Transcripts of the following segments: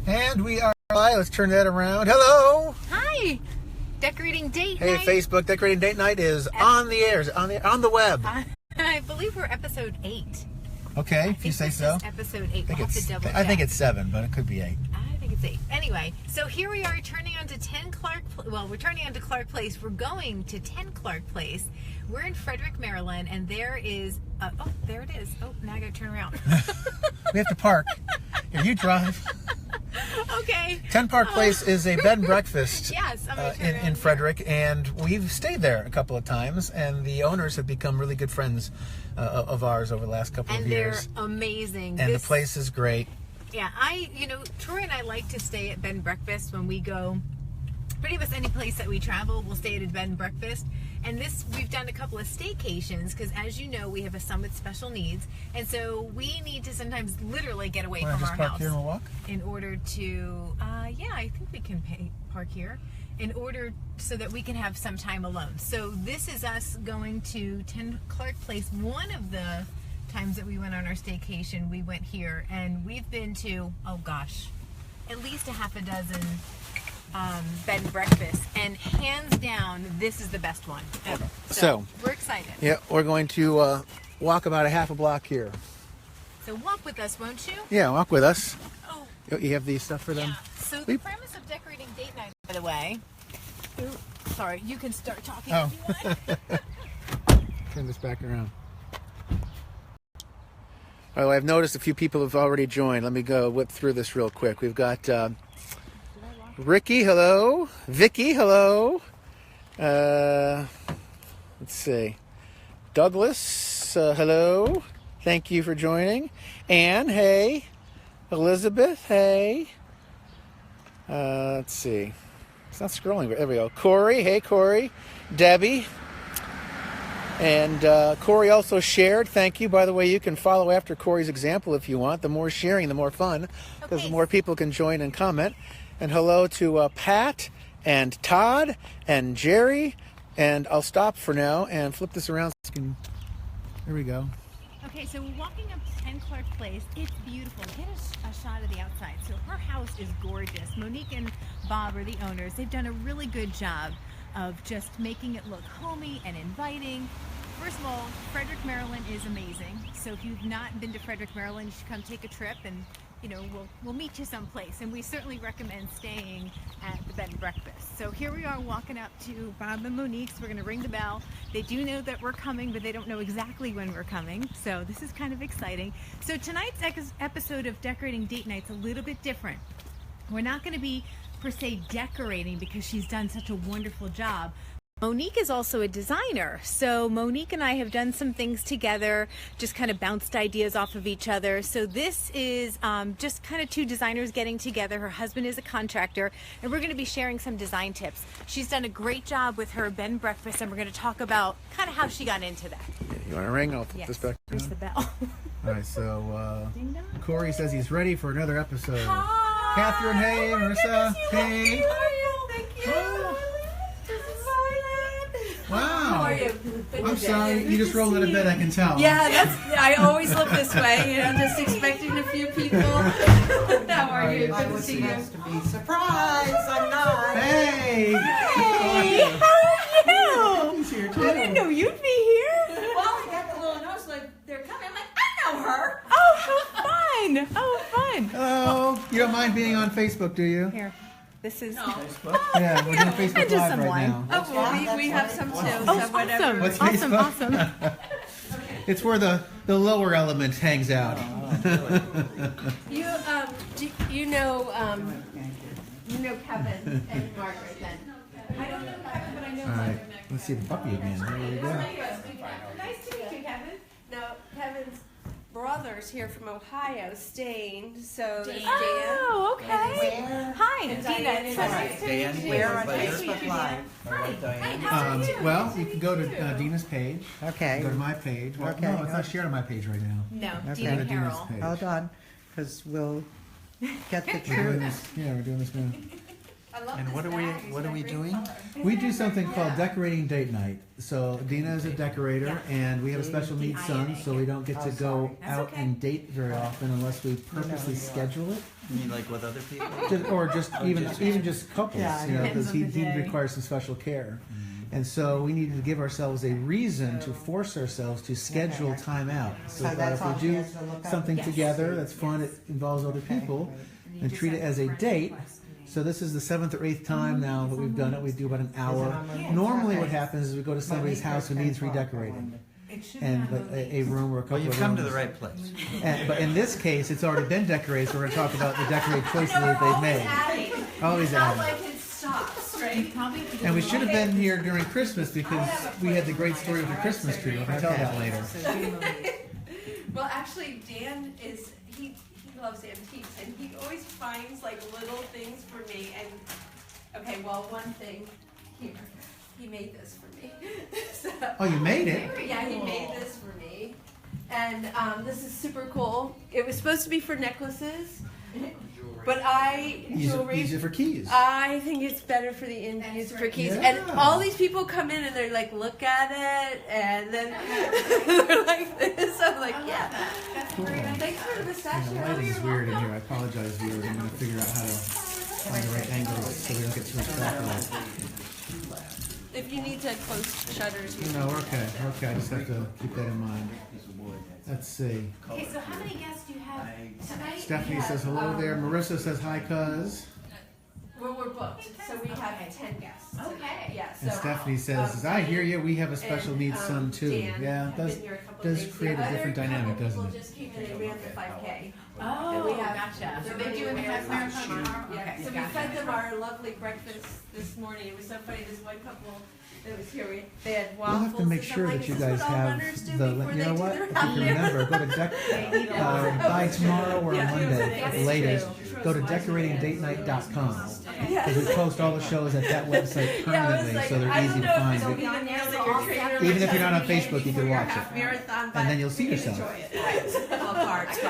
And we are live. Let's turn that around. Hello. Hi. Decorating Date Hey, Night. Facebook. Decorating Date Night is on the air, on the web. I believe we're episode 8. Okay, if you say so. Episode 8. I think it's 7, but it could be 8. I think it's 8. Anyway, so here we are turning on to 10 Clarke. Well, we're turning on to Clarke Place. We're going to 10 Clarke Place. We're in Frederick, Maryland, and there is. Oh, there it is. Oh, now I got to turn around. We have to park. Here, you drive. Okay. 10 Clarke Place is a bed and breakfast Yes, in Frederick, and we've stayed there a couple of times, and the owners have become really good friends of ours over the last couple of years. And they're amazing. And the place is great. Yeah, Troy and I like to stay at bed and breakfast when we go. Pretty much any place that we travel, we'll stay at a bed and breakfast. And we've done a couple of staycations because, as you know, we have a son with special needs, and so we need to sometimes literally get away from our park house here and we'll walk? in order to. I think we can park here in order so that we can have some time alone. So this is us going to 10 Clarke Place. One of the times that we went on our staycation, we went here, and we've been to at least a half a dozen bed and breakfast, and hands down this is the best one ever. So we're excited. Yeah, we're going to walk about a half a block here. So walk with us, won't you? Yeah, walk with us. Oh, You have the stuff for them? yeah. So the premise of Decorating Date Night, by the way. Sorry, you can start talking if you want. Turn this back around. Oh, I've noticed a few people have already joined. Let me go whip through this real quick. We've got Ricky, hello. Vicky, hello. Let's see. Douglas, hello. Thank you for joining. Anne, hey. Elizabeth, hey. Let's see. It's not scrolling. There we go. Corey, hey, Corey. Debbie. And Corey also shared. Thank you. By the way, you can follow after Corey's example if you want. The more sharing, the more fun, because the more people can join and comment. And hello to Pat and Todd and Jerry. And I'll stop for now and flip this around. There we go. Okay, so we're walking up to 10 Clarke Place. It's beautiful. Get a shot of the outside. So her house is gorgeous. Monique and Bob are the owners. They've done a really good job of just making it look homey and inviting. First of all, Frederick, Maryland is amazing. So if you've not been to Frederick, Maryland, you should come take a trip, and we'll meet you someplace. And we certainly recommend staying at the bed and breakfast. So here we are walking up to Bob and Monique's. We're going to ring the bell. They do know that we're coming, but they don't know exactly when we're coming. So this is kind of exciting. So tonight's episode of Decorating Date Night's a little bit different. We're not going to be per se decorating because she's done such a wonderful job. Monique is also a designer, so Monique and I have done some things together, just kind of bounced ideas off of each other. So this is just kind of two designers getting together. Her husband is a contractor, and we're going to be sharing some design tips. She's done a great job with her bed and breakfast, and we're going to talk about kind of how she got into that. You want to ring? I'll flip this back. Here's the bell. All right, so Corey says he's ready for another episode. Hi. Catherine, hey. Marissa, hey. Thank you. Wow. How are you? I'm sorry. You just rolled out of bed, I can tell. Yeah, I always look this way, just expecting a few people. How are you? Good to see you. To be surprised, I'm not. Hey! Hey, how are you? He's here too. I didn't know you'd be here. Well, I got the little notes like they're coming. I'm like, I know her. Oh, how fun! Oh, fun! Hello. You don't mind being on Facebook, do you? Here, this is. Yeah, we're doing Facebook I just Live some right wine. now. Oh, well, we have some too. Oh, So whatever. awesome! What's Awesome! Facebook? Awesome! It's where the lower element hangs out. You know Kevin and Margaret then. I don't know Kevin, but I know All right, Margaret. let's see the puppy again. There we go. Nice to meet you, Kevin. Now, Kevin's brother's here from Ohio, staying. So there's Dan. Oh, okay. Where? Hi, And Dina. Diane. It's so nice to meet Dan, you. Where on Nice to Facebook Live? Well, you can go to Dina's page. Okay. Go to my page. Well, Okay. no, it's not shared on my page right now. No, Okay. Dina Go to Dina's Carroll. page. Hold on, because we'll get the We're doing truth. this. Yeah, we're doing this now. I love And this what are bag. It's we got great doing? color. We do something called decorating date night. So Dina is a decorator, and we have a special needs son, so we don't get to go out and date very often unless we purposely schedule it. You mean like with other people? Or just even just couples, you know, because he requires some special care. And so we needed to give ourselves a reason to force ourselves to schedule time out, so that if we do something together that's fun, it involves other people, and treat it as a date. So this is the 7th or 8th time now that we've done it. We do about an hour. Normally what happens is we go to somebody's house who needs redecorating, and a room or a couple Well, you've of come to rooms. the right place. But in this case, it's already been decorated, so we're going to talk about the decorated choices that they've made. Always It's not adding. like it stops, right? And we should have been here during Christmas because we had the great story with the Christmas tree. We'll tell that later. Well, actually, Dan is he loves antiques, and he always finds like little things for me. And okay, well, one thing here, he made this for me. So, Oh, you made it? yeah, he made this for me, and this is super cool. It was supposed to be for necklaces, but jewelry. Use it for keys. I think it's better for the Indians for keys. Yeah. And all these people come in and they're like, look at it, and then they're like this. I'm like, yeah. Thanks for the The pistachio. lighting is weird in here. I apologize, viewers. I'm going to figure out how to find the right angle so we don't get too much backlight. If you need to close shutters, you No, we're okay. Okay, I just have to keep that in mind. Let's see. Okay, so how many guests do you have tonight? Stephanie says hello there. Marissa says hi, cuz. we're booked, so we have 10 guests. Okay. Yeah. And So Stephanie says, I hear you. We have a special needs son too. Dan Yeah, it have does been here a couple does days. create The a different other dynamic, couple doesn't people it? just came in and ran the 5K. Oh, And we have- gotcha. So they're they doing the marathon. marathon tomorrow? Yeah, Okay, so we gotcha. fed them our lovely breakfast this morning. It was so funny. This one couple that was here, they had We'll waffles. have to make and I'm sure like, that you "Is this guys what all have runners do the. before You they know do what? their If you can remember, go to by tomorrow or Monday at the latest. Go to decoratingdatenight.com because we post all the shows at that website permanently, so they're easy to find. Even if you're not on Facebook, you can watch it. Marathon, And then you'll see yourself. Enjoy it. All parts.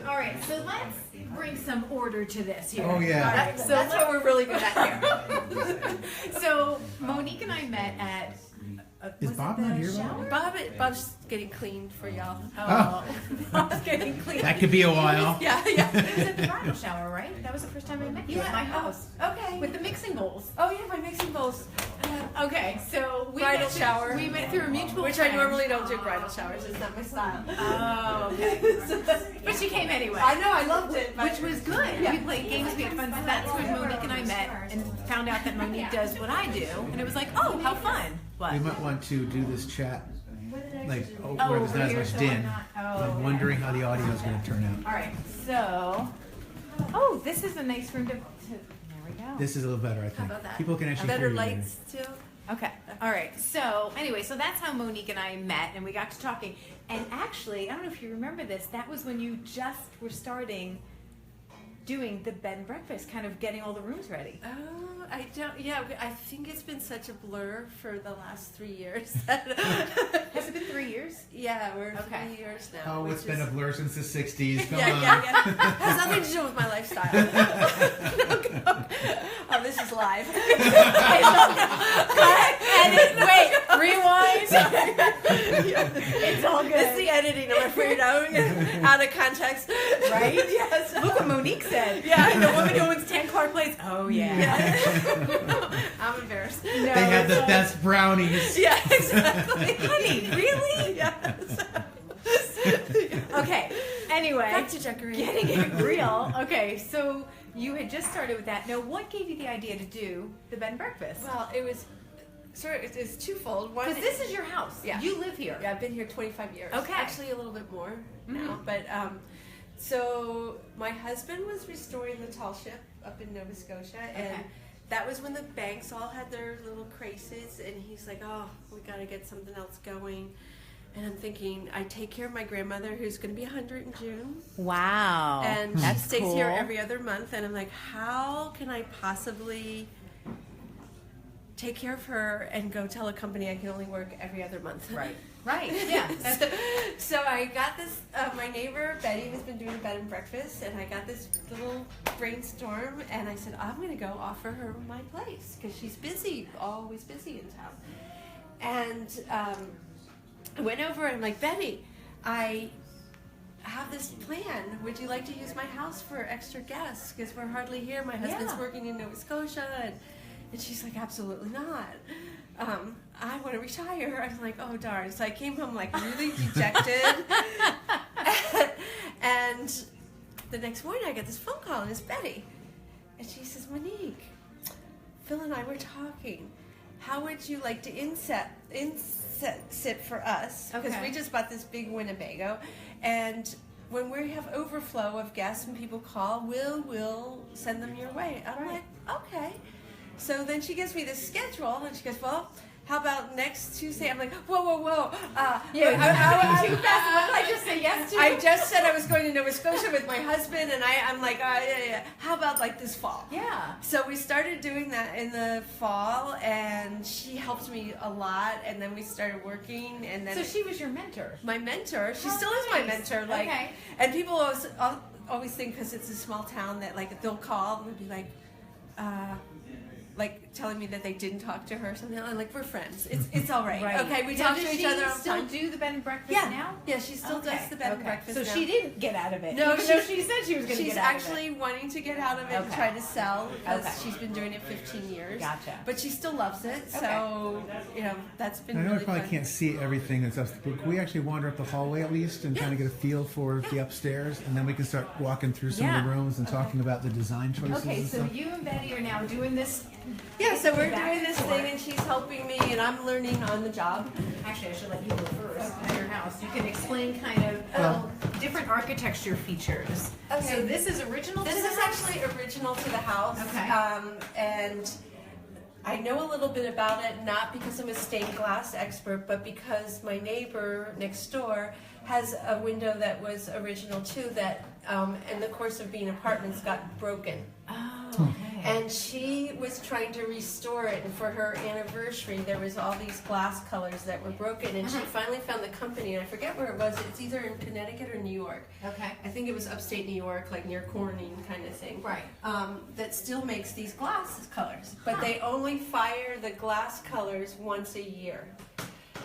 All right, so let's bring some order to this here. Oh, yeah. All right, so That's what we're really good at here. So Monique and I met at. Is was it Bob the not here, shower? Bob's getting cleaned for y'all. Oh, Bob's getting cleaned. That could be a while. Yeah, yeah. it was at the bridal shower, right? That was the first time I met you at my house Okay. with the mixing bowls. Oh yeah, my mixing bowls. Okay, so we Bridal met through- shower. We met through a mutual Which friend. I normally don't do bridal showers. It's not my style. Oh, okay. But she came anyway. I know, I loved it. but- Which was good. Yeah. We played games, we had fun. So that's when Monique and I met and found out that Monique does what I do. And it was like, oh, how fun. What? We might want to do this chat like Oh, where there's not as here, much so din. I'm not- oh, I'm okay. wondering how the audio is going to turn out. All right, so. Oh, this is a nice room to. There we go. This is a little better, I How think. about that? People can actually hear Better you better. lights too. Okay. All right. So anyway, so that's how Monique and I met, and we got to talking. And actually, I don't know if you remember this. That was when you just were starting doing the bed and breakfast, kind of getting all the rooms ready. Oh, I don't. Yeah, I think it's been such a blur for the last 3 years. Has it been 3 years? Yeah, we're Okay. 3 years now. Oh, which it's been a is- blur since the 60s. Come Yeah, on. yeah, yeah. Has nothing to do with my lifestyle. Oh, this is live. Wait, rewind. It's all It's good. the editing, I'm afraid. Out of context. Right? Yes. Look what Monique said. Yeah. The woman who owns 10 Clarke Place. Oh, yeah. I'm embarrassed. No, They had it's the all- best brownies. Yeah, exactly. Honey, really? Yes. Okay. Anyway. Back to decorating. Getting it real. Okay, so you had just started with that. Now, what gave you the idea to do the bed and breakfast? Well, it was sort of, it's twofold. One, Because this is your house. Yeah. You live here. Yeah, I've been here 25 years. Okay. Actually, a little bit more now. But so my husband was restoring the tall ship up in Nova Scotia, and Okay. that was when the banks all had their little crises, and he's like, "Oh, we got to get something else going." And I'm thinking, I take care of my grandmother, who's going to be 100 in June, Wow. and she That's stays cool. here every other month. And I'm like, how can I possibly take care of her and go tell a company I can only work every other month? Right. Right. Yeah. So I got this. My neighbor Betty has been doing a bed and breakfast, and I got this little brainstorm, and I said I'm going to go offer her my place because she's busy, always busy in town. And I went over and I'm like, Betty, I have this plan. Would you like to use my house for extra guests? Because we're hardly here. My husband's working in Nova Scotia, and she's like, absolutely not. I want to retire. I'm like, oh darn. So I came home like really dejected. And the next morning I get this phone call and it's Betty. And she says, Monique, Phil and I were talking. How would you like to inset for us? Because we just bought this big Winnebago. And when we have overflow of guests and people call, we'll send them your way. I'm like, okay. So then she gives me this schedule, and she goes, well, how about next Tuesday? I'm like, whoa. Too fast. What did I just say yes to? I just said I was going to Nova Scotia with my husband, and I'm like, yeah. How about like this fall? Yeah. So we started doing that in the fall, and she helped me a lot, and then we started working, and then. So she was your mentor. My mentor. She still is my mentor. Like, and people always think because it's a small town that like they'll call and they'll be like telling me that they didn't talk to her or something. I'm like, we're friends. It's all right. Okay, we talk to each other all the time. Does she still do the bed and breakfast now? Yeah, she still does the bed and breakfast so now. she didn't get out of it. No, even though she said she was going to She's get out of it. actually wanting to get out of it and try to sell because she's been doing it 15 years. Gotcha. But she still loves it, so that's been I know really I probably fun. can't see everything that's up, but can we actually wander up the hallway at least and kind of get a feel for the upstairs, and then we can start walking through some of the rooms and talking about the design choices. Okay, and so stuff. you and Betty are now doing this. Yeah, so we're doing this thing, and she's helping me, and I'm learning on the job. Actually, I should let you go first at your house. You can explain kind of different architecture features. Okay. So this is original This to the is house? actually original to the house. Okay. And I know a little bit about it, not because I'm a stained glass expert, but because my neighbor next door has a window that was original too that in the course of being apartments got broken. Oh, okay. And she was trying to restore it, and for her anniversary there was all these glass colors that were broken, and she finally found the company, and I forget where it was. It's either in Connecticut or New York. Okay. I think it was upstate New York, like near Corning kind of thing. Right. That still makes these glass colors, but they only fire the glass colors once a year.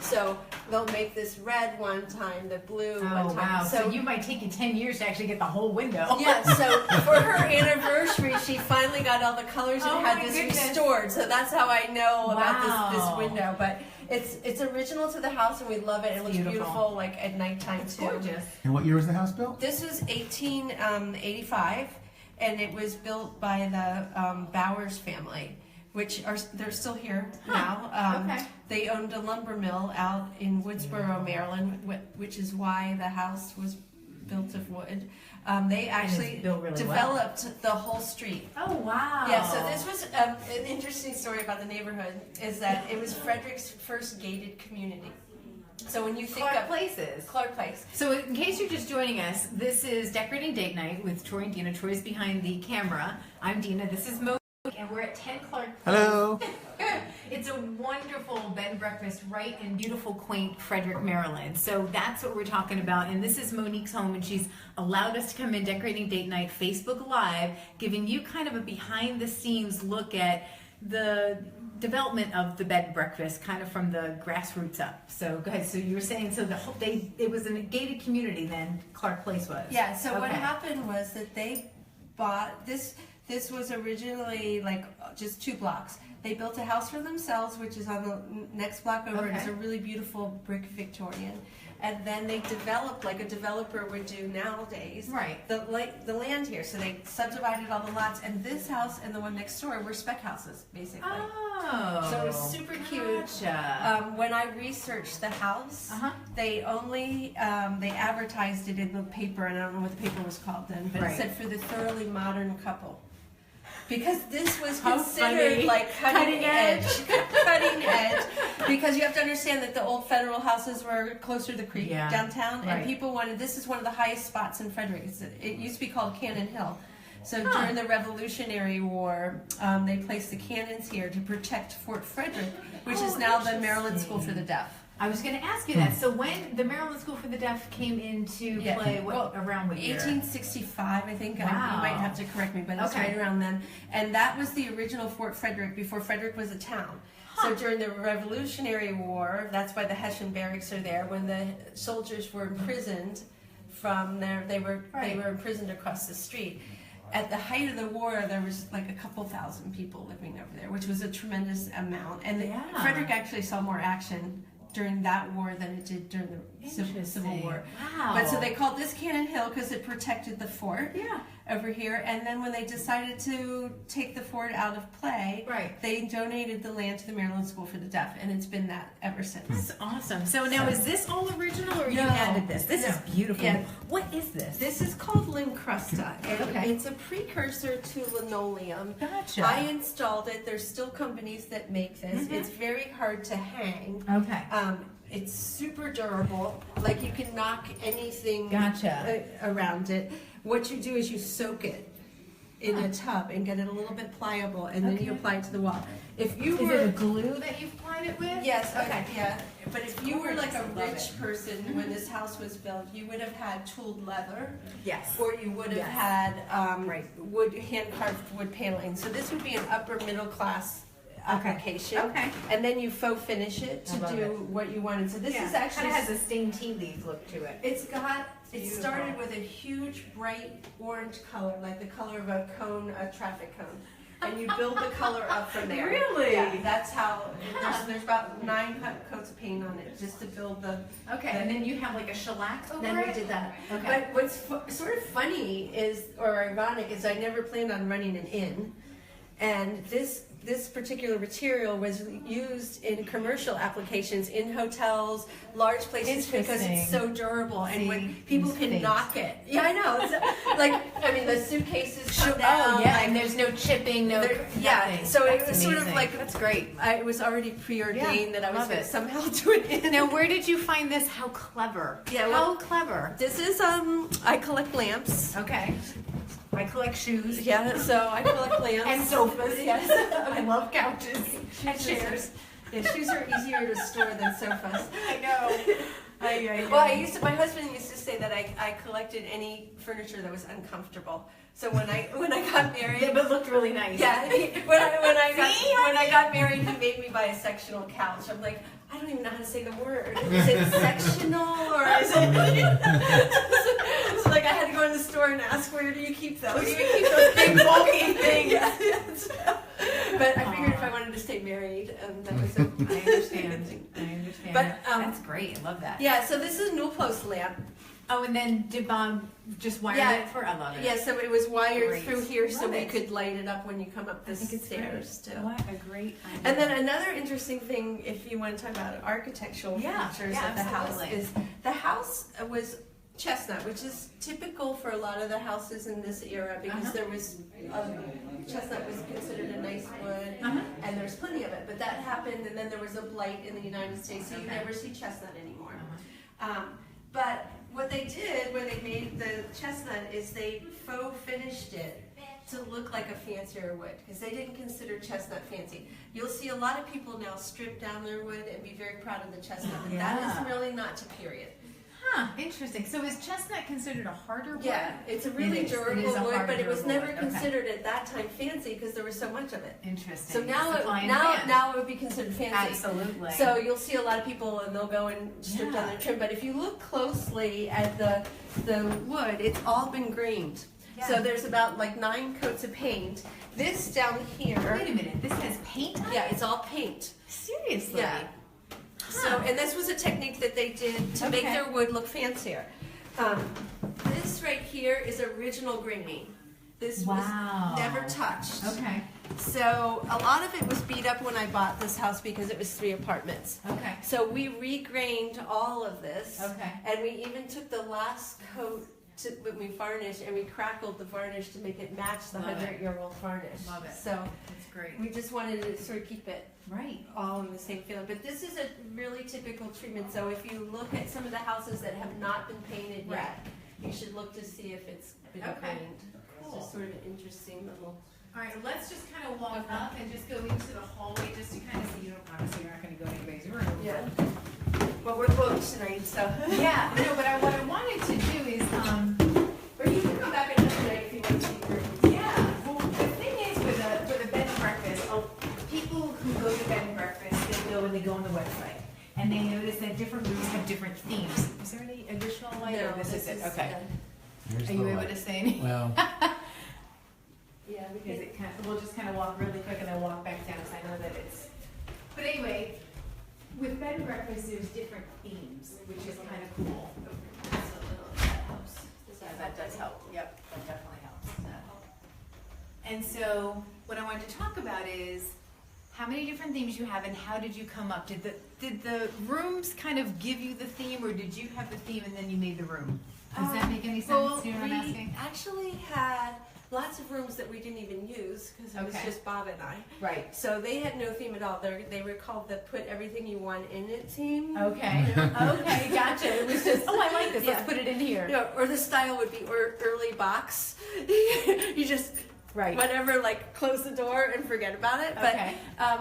So they'll make this red one time, the blue one time. Wow. So you might take you 10 years to actually get the whole window. Yeah, so for her anniversary, she finally got all the colors and had this restored. So that's how I know about this window. But it's original to the house, and we love it. It looks beautiful like at nighttime too. Gorgeous. And what year was the house built? This was 1885, and it was built by the Bowers family, which they're still here now. They owned a lumber mill out in Woodsboro, Maryland, which is why the house was built of wood. They actually developed the whole street. Oh, wow. Yeah, so this was an interesting story about the neighborhood, is that it was Frederick's first gated community. So when you think Clarke Places. Clarke Place. So in case you're just joining us, this is Decorating Date Night with Troy and Dina. Troy's behind the camera. I'm Dina. This is Mo. And we're at 10 Clarke Place. Hello. It's a wonderful bed and breakfast right in beautiful, quaint Frederick, Maryland. So that's what we're talking about. And this is Monique's home, and she's allowed us to come in Decorating Date Night Facebook Live, giving you kind of a behind-the-scenes look at the development of the bed and breakfast, kind of from the grassroots up. So go ahead. So you were saying, so it was a gated community then, Clarke Place was. Yeah, so what happened was that they bought this. This was originally like just 2 blocks. They built a house for themselves, which is on the next block over. It's a really beautiful brick Victorian. And then they developed, like a developer would do nowadays, the land here. So they subdivided all the lots, and this house and the one next door were spec houses, basically. Oh, so it was super cute. When I researched the house, they only they advertised it in the paper, and I don't know what the paper was called then, but it said for the thoroughly modern couple. Because this was considered like cutting edge. Cutting edge. Because you have to understand that the old federal houses were closer to the creek downtown, and people wanted, this is one of the highest spots in Frederick. It used to be called Cannon Hill. So during the Revolutionary War, they placed the cannons here to protect Fort Frederick, which is now the Maryland School for the Deaf. I was going to ask you that. So when the Maryland School for the Deaf came into play, around what year? 1865, I think. Wow. You might have to correct me, but it's right around then. And that was the original Fort Frederick before Frederick was a town. So during the Revolutionary War, that's why the Hessian barracks are there. When the soldiers were imprisoned from there, they were imprisoned across the street. At the height of the war, there was like a couple thousand people living over there, which was a tremendous amount. And Frederick actually saw more action during that war than it did during the Civil War. Wow. But so they called this Cannon Hill because it protected the fort over here. And then when they decided to take the fort out of play, they donated the land to the Maryland School for the Deaf, and it's been that ever since. That's awesome. So now, is this all original, or you added this? This is beautiful. Yeah. What is this? This is called lincrusta, and it's a precursor to linoleum. Gotcha. I installed it. There's still companies that make this. It's very hard to hang. Okay. It's super durable. Like you can knock anything around it. What you do is you soak it in a tub and get it a little bit pliable, and then you apply it to the wall. If you is it a glue that you've applied it with? Yes. Okay. Yeah. But if you were like a rich person when this house was built, you would have had tooled leather. Yes. Or you would have had hand carved wood paneling. So this would be an upper middle class application. Okay. And then you faux finish it to do what you wanted. So this is actually kind of has a stained tea leaf look to it. It started with a huge bright orange color, like the color of a cone, a traffic cone. And you build the color up from there. Really? Yeah, that's how, there's about 9 coats of paint on it just to build the... Okay, and then you have like a shellac over it? Then we did that. Okay. But what's sort of funny is, or ironic, is I never planned on running an inn. And this particular material was used in commercial applications, in hotels, large places, because it's so durable. And when people can knock it. Yeah, I know. It's the suitcases come down. And there's no chipping, nothing. So That's it was amazing. sort of like, that's great. It was already preordained that I was going to somehow do it in. Now, where did you find this? How clever. Yeah, how clever. This is, I collect lamps. Okay. I collect shoes. Yeah, so I collect lamps. And sofas. Yes. I love couches and chairs. Yeah, shoes are easier to store than sofas. I know. Well, my husband used to say that I collected any furniture that was uncomfortable. So when I got married, but it looked really nice. Yeah, when I got married, he made me buy a sectional couch. I'm like, I don't even know how to say the word. Is it sectional or is it? So like I had to go in the store and ask, where do you keep those? Where do you keep those big bulky things? Yes. But I figured if I wanted to stay married, that was a I understand. But that's great. I love that. Yeah. So this is a newel post lamp. Oh, and then did Bob just wire it for? I love it. Yeah, so it was wired through here so we could light it up when you come up the stairs too. What a great idea. And then another interesting thing, if you want to talk about architectural features of the house, is the house was chestnut, which is typical for a lot of the houses in this era because there was chestnut was considered a nice wood and there's plenty of it. But that happened, and then there was a blight in the United States, so you never see chestnut anymore. But what they did when they made the chestnut is they faux finished it to look like a fancier wood because they didn't consider chestnut fancy. You'll see a lot of people now strip down their wood and be very proud of the chestnut, but that is really not to period. Huh, interesting. So is chestnut considered a harder wood? Yeah, it's a really durable wood, but it was never considered at that time fancy because there was so much of it. Interesting. So now it would be considered fancy. Absolutely. So you'll see a lot of people and they'll go and strip down their trim, but if you look closely at the wood, it's all been grained. Yeah. So there's about like 9 coats of paint. This down here. Wait a minute, this has paint on it? Yeah, it's all paint. Seriously? Yeah. So, and this was a technique that they did to make their wood look fancier. This right here is original graining. This was never touched. Okay. So a lot of it was beat up when I bought this house because it was 3 apartments. Okay. So we regrained all of this. Okay. And we even took the last coat when we varnished, and we crackled the varnish to make it match the 100-year-old varnish. Love it. So that's great. We just wanted to sort of keep it all in the same feeling. But this is a really typical treatment. So if you look at some of the houses that have not been painted yet, you should look to see if it's been painted. Cool. It's just sort of an interesting little... All right, let's just kind of walk up and just go into the hallway just to kind of see. Obviously, you're not going to go anybody's room. Yeah. Well, we're booked tonight, so. Yeah, no, but what I wanted to do is, Or you can come back another night if you want to see rooms. yeah, well, the thing is with a bed and breakfast, people who go to bed and breakfast, they go and they go on the website. And they notice that different rooms have different themes. Is there any additional light? No, or this is it? Okay. Here's Are the you able light. to say anything? Well, Yeah, we Because can. it kind of, we'll just kind of walk really quick and then walk back down, because I know that it's, but anyway, with bed and breakfast, there's different themes, which is kind of cool. That helps. Yeah, that does help. Yep, that definitely helps. And so, what I wanted to talk about is how many different themes you have and how did you come up? Did the rooms kind of give you the theme, or did you have the theme and then you made the room? Does that make any sense? Well, Do you know what I'm asking? we actually had lots of rooms that we didn't even use because it was Okay. just Bob and I. Right. So they had no theme at all. They were called the "Put Everything You Want in It" theme. Okay. Okay, gotcha. It was just, oh, I like this. Let's Yeah. put it in here. You know, or the style would be early box. You just Right. whatever, like close the door and forget about it. But Okay.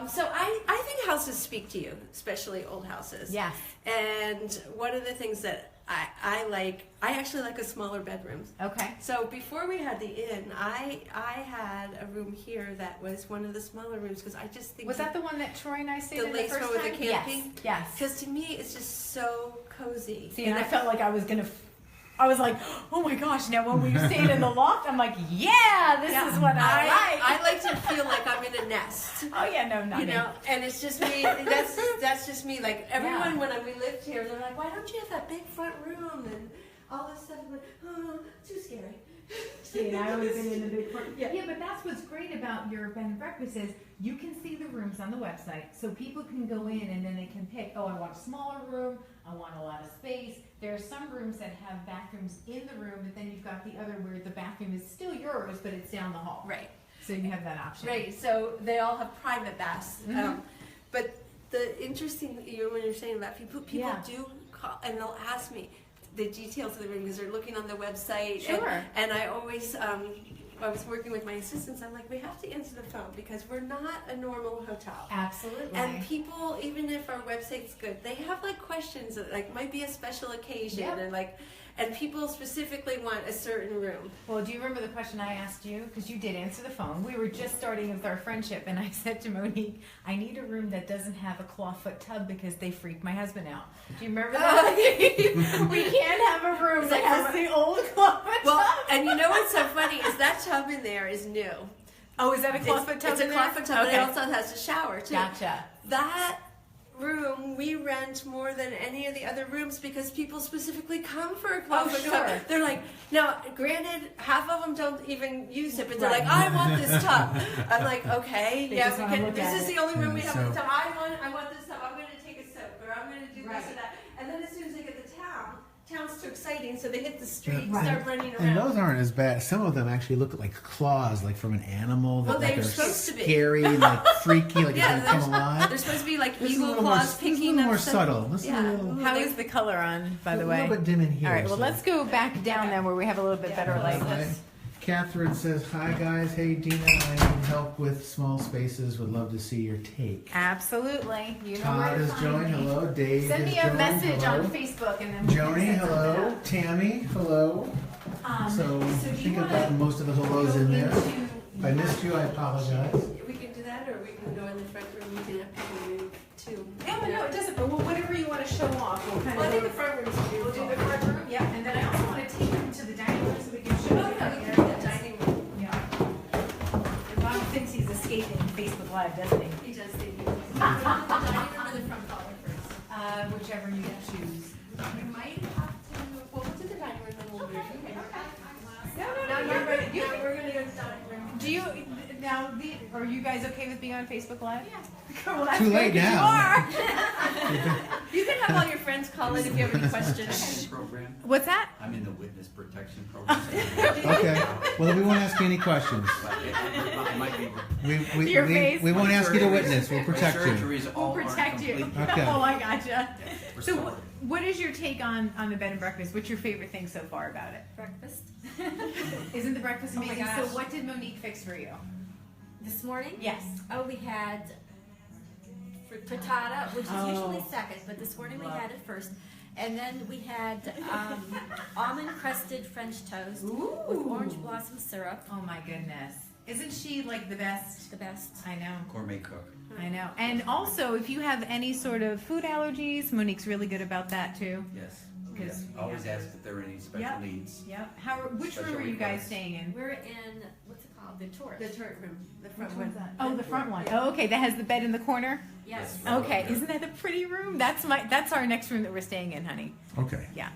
so I think houses speak to you, especially old houses. Yes. And one of the things that I like, I actually like a smaller bedrooms. Okay. So before we had the inn, I had a room here that was one of the smaller rooms because I just think Was that the one that Troy and I stayed The in the lakes first one with time? the camping? Yes. because to me it's just so cozy. See, and I felt like I was gonna. I was like, oh my gosh! Now when we stayed in the loft, I'm like, yeah, this is what I like. I like to feel like I'm in a nest. Oh yeah, no, not You me. know, and it's just me. That's just me. Like everyone, when we lived here, they're like, "Why don't you have that big front room and all this stuff?" I'm like, oh, too scary. See, and I always been in the big front. Yeah, but that's what's great about your bed and breakfast is you can see the rooms on the website, so people can go in and then they can pick. Oh, I want a smaller room. I want a lot of space. There are some rooms that have bathrooms in the room, but then you've got the other where the bathroom is still yours, but it's down the hall. Right. So you have that option. Right. So they all have private baths. Mhm. But the interesting, when you're saying that, people Yeah. do call and they'll ask me the details of the room because they're looking on the website. Sure. And I always, I was working with my assistants. I'm like, we have to answer the phone because we're not a normal hotel. Absolutely. And people, even if our website's good, they have like questions that like might be a special occasion Yep. and like, and people specifically want a certain room. Well, do you remember the question I asked you? Because you did answer the phone. We were just starting with our friendship, and I said to Monique, I need a room that doesn't have a clawfoot tub because they freak my husband out. Do you remember that? We can't have a room that has the old clawfoot Well, tub. and you know what's so funny is that tub in there is new. Oh, is that a clawfoot tub It's in a there? clawfoot tub, but Okay. it also has a shower too. Gotcha. That room we rent more than any of the other rooms because people specifically come for a clawfoot sure. tub. They're like, now, granted, half of them don't even use it, but they're Right. like, I want this tub. I'm like, okay, They yeah, just wanna look this at is it. the only room we have So- with the tub. I want this tub. I'm going to take a soak, or I'm going to do Right. this or that. And then as soon as they get to town's too exciting, so they hit the street and Right. start running and around. those aren't as bad. Some of them actually look like claws, like from an animal. That Well, like they're are supposed to be. scary and like freaky, like Yeah, it's gonna come alive. They're supposed to be like This is a eagle little more, claws this is a picking little up more stuff. subtle. This is Yeah. a little, How is the color on, by the way? a little bit dim in here. All right, well, so- let's go back down then where we have a little bit better light. Hi. Catherine says, hi guys, hey Dina, I need help with small spaces, would love to see your take. Absolutely. You know where Todd to has find joined, me. hello, Dave Send has me a joined, message hello. on Facebook and then we can Joni, set something hello, up. Tammy, hello. So I do you think I've wanna gotten most of the hellos go in there. into- If I missed you, I apologize. We can do that, or we can go in the front room. We can have people move too. No, it doesn't. Well, whatever you want to show off, we'll kind Well, I of. think the front room is We'll beautiful. do the front room, yeah, and then I also want to take them to the dining room so we can show Oh, you yeah, the we can do the areas. dining room. Yeah. And Bob thinks he's escaping Facebook Live, doesn't he? He does think the dining room or the front hall first. Whichever you choose. We might have to. Well, we'll do the dining room, then we'll move. No, No, you're no, right. no, we're gonna go to the dining room. Do you now? Are you guys okay with being on Facebook Live? Yeah. Well, that's Too late good, 'cause now. You are. You can have all your friends call in if you have any questions. Program. What's that? I'm in the witness protection program. Okay, well, we won't ask you any questions. But it might be. Your face. We won't ask you to surgeries- witness, we'll my protect you. surgeries all We'll aren't protect you. complete. Okay. Oh, I gotcha. We're So, sorry. what is your take on the bed and breakfast? What's your favorite thing so far about it? Breakfast Isn't the breakfast Oh my amazing? gosh. So, what did Monique fix for you? this morning. Yes. Oh, we had frittata, which is Oh. usually second, but this morning we had it first. And then we had almond crusted French toast with orange blossom syrup. Oh my goodness. Isn't she like the best? The best. I know. Gourmet cook. I know. And also, if you have any sort of food allergies, Monique's really good about that too. Yes. 'Cause, Yes. Always ask if there are any special Yep. needs. Yep. Which Special room are you guys requests. staying in? We're in, what's it called? The turret. The turret room, the front Which one. one's that? Oh, the front one. Oh, okay. That has the bed in the corner. Yes. Yes. Okay. Isn't that a pretty room? That's our next room that we're staying in, honey. Okay. Yeah.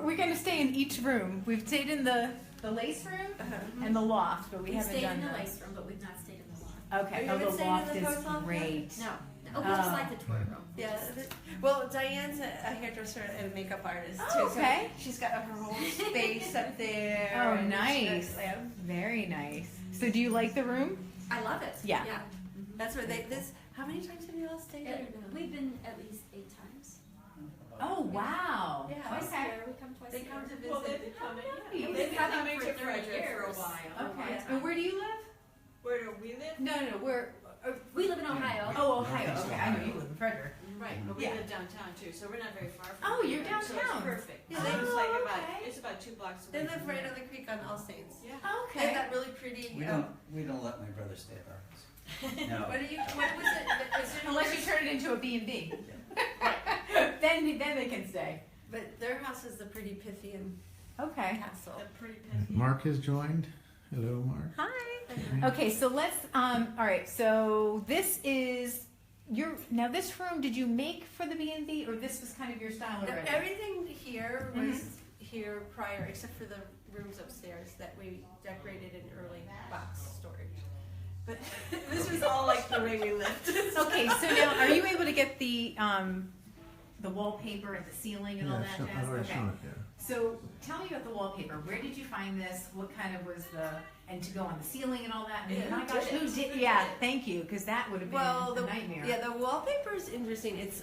We're going to stay in each room. We've stayed in the lace room and the loft, but we We've haven't stayed done in the the lace room, but we've not stayed in the loft. Okay. You Oh, haven't the stayed in loft the is fourth loft yet? great. No. Oh, we just Oh. like the tour room. Yeah. Well, Diane's a hairdresser and a makeup artist too. Oh, okay. So she's got her whole space up there. Oh, and nice. yeah. Very nice. So, do you like the room? I love it. Yeah. Yeah. That's where how many times have you all stayed there? We've been at least 8 times. Oh, wow. Yeah. Twice a Okay. year. We come twice They a come year. to visit. Well, they've been coming. Nice. They've been coming to for 30 Frederick years. for a while. Okay. Yeah. And where do you live? Where do we live? No. We're. We live in Ohio. Oh, Ohio. Okay. I know you live in Frederick. Right, but we Yeah. live downtown too, so we're not very far from. Oh, you're here, so downtown. it's perfect. Yeah, So they- it's like okay. it's about 2 blocks They away. live from right here. on the creek on All Saints. Yeah. They have Okay. that really pretty. We don't let my brother stay at our house. No. What was it? Was it Unless you turn it into a B&B. then they can stay. But their house is the pretty pithy and Okay. castle. The pretty pithy. Mark has joined. Hello, Mark. Hi. Okay, so let's. All right. So this is now. This room, did you make for the B&B, or this was kind of your style No, already? everything here was here prior, except for the rooms upstairs that we decorated in early box storage. But this was all like the way we lived. Okay, so now are you able to get the wallpaper and the ceiling and all that jazz? I've already Okay. shown it there. So tell me about the wallpaper. Where did you find this? What kind of was and to go on the ceiling and all that? I mean, Yeah, my who gosh, did who it? did? Who Yeah, did it? thank you, because that would have been Well, a nightmare. the wallpaper is interesting. It's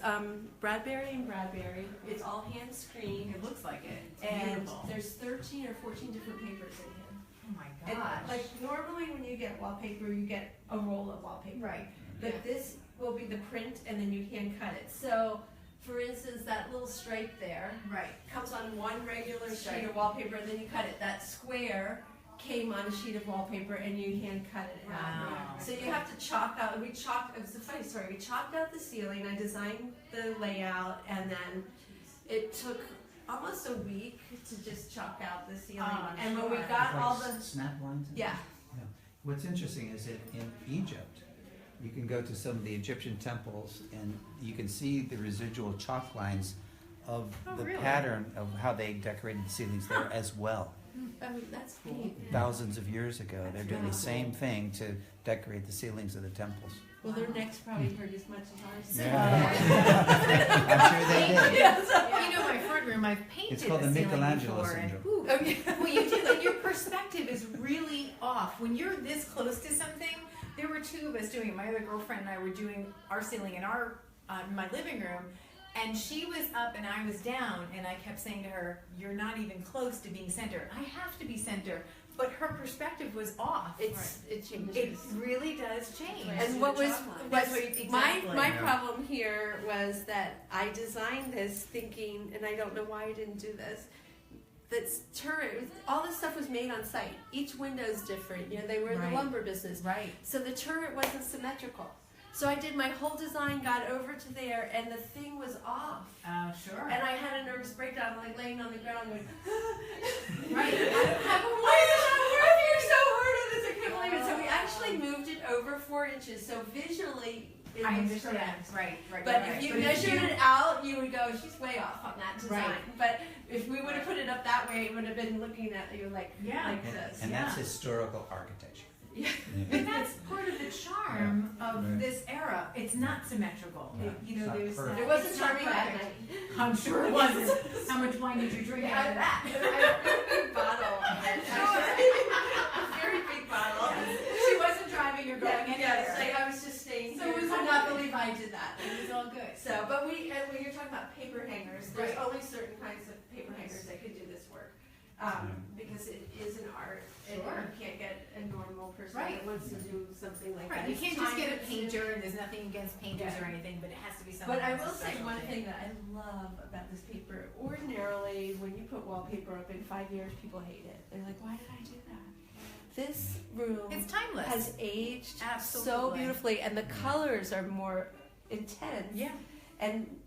Bradbury and Bradbury. It's all hand screened, It looks like it. It's and beautiful. there's 13 or 14 different papers in here. Oh my And gosh. like normally when you get wallpaper, you get a roll of wallpaper. Right. But this will be the print, and then you hand cut it. So, for instance, that little stripe there Right. comes on one regular sheet Right. of wallpaper, and then you cut it. That square came on a sheet of wallpaper, and you hand cut it out. Wow. So you have to chalk out. It was a funny story. We chalked out the ceiling. I designed the layout, and then it took almost a week to just chalk out the ceiling. Oh, I'm and when we sure. got Like all the snap lines. and- yeah. What's interesting is that in Egypt, you can go to some of the Egyptian temples and you can see the residual chalk lines of Oh, the really? pattern of how they decorated the ceilings there as well. I mean, that's neat. Thousands of years ago, they're That's doing the really same thing to decorate the ceilings of the temples. Well, their necks probably hurt as much as ours. I'm sure they did. You know, my front room, I've painted It's called the ceiling Michelangelo before, and- syndrome. Oh, yeah. Well, you do, and your perspective is really off. When you're this close to something, there were 2 of us doing it. My other girlfriend and I were doing our ceiling in my living room, and she was up and I was down, and I kept saying to her, "You're not even close to being center. I have to be center." But her perspective was off. It changes. It really does change. And what was That's what exactly. my problem here was that I designed this thinking, and I don't know why I didn't do this. That's turret. All this stuff was made on site. Each window is different. You know, they were in Right. the lumber business, Right. so the turret wasn't symmetrical. So I did my whole design, got over to there, and the thing was off. Oh, sure. And I had a nervous breakdown, like laying on the ground, going, Right. Why is it not working so hard on this? I can't believe it. So we actually moved it over 4 inches. So visually, it I looks understand. correct. Right. But right. if you But measured it out, you would go, she's way off on that design. Right. But if we would have put it up that way, it would have been looking at you like Yeah. this. And that's Yeah. historical architecture. Yeah. But that's part of the charm of Right. this era. It's not symmetrical. Yeah. You know, It's not there's perfect. It wasn't it's not charming that perfect. night. I'm sure it wasn't. How much wine did you drink out of that? I had a big bottle. A very big bottle. She wasn't driving or going anywhere. Yes, like I was just staying So here. it was I all not good. believe I did that. It was all good. So, but when you're talking about paper hangers, there's Right. only certain kinds of paper hangers that could do this work. Because it is an art, and Sure. you can't get a normal person Right. that would wants to do something like Right, that. you It's can't just get a time painter, and there's nothing against painters Yeah. or anything, but it has to be something. But I that's will a say special one kid. thing that I love about this paper. Ordinarily, when you put wallpaper up in 5 years, people hate it. They're like, "Why did I do that?" This room It's timeless. has aged so Absolutely. beautifully, and the colors are more intense. Yeah. And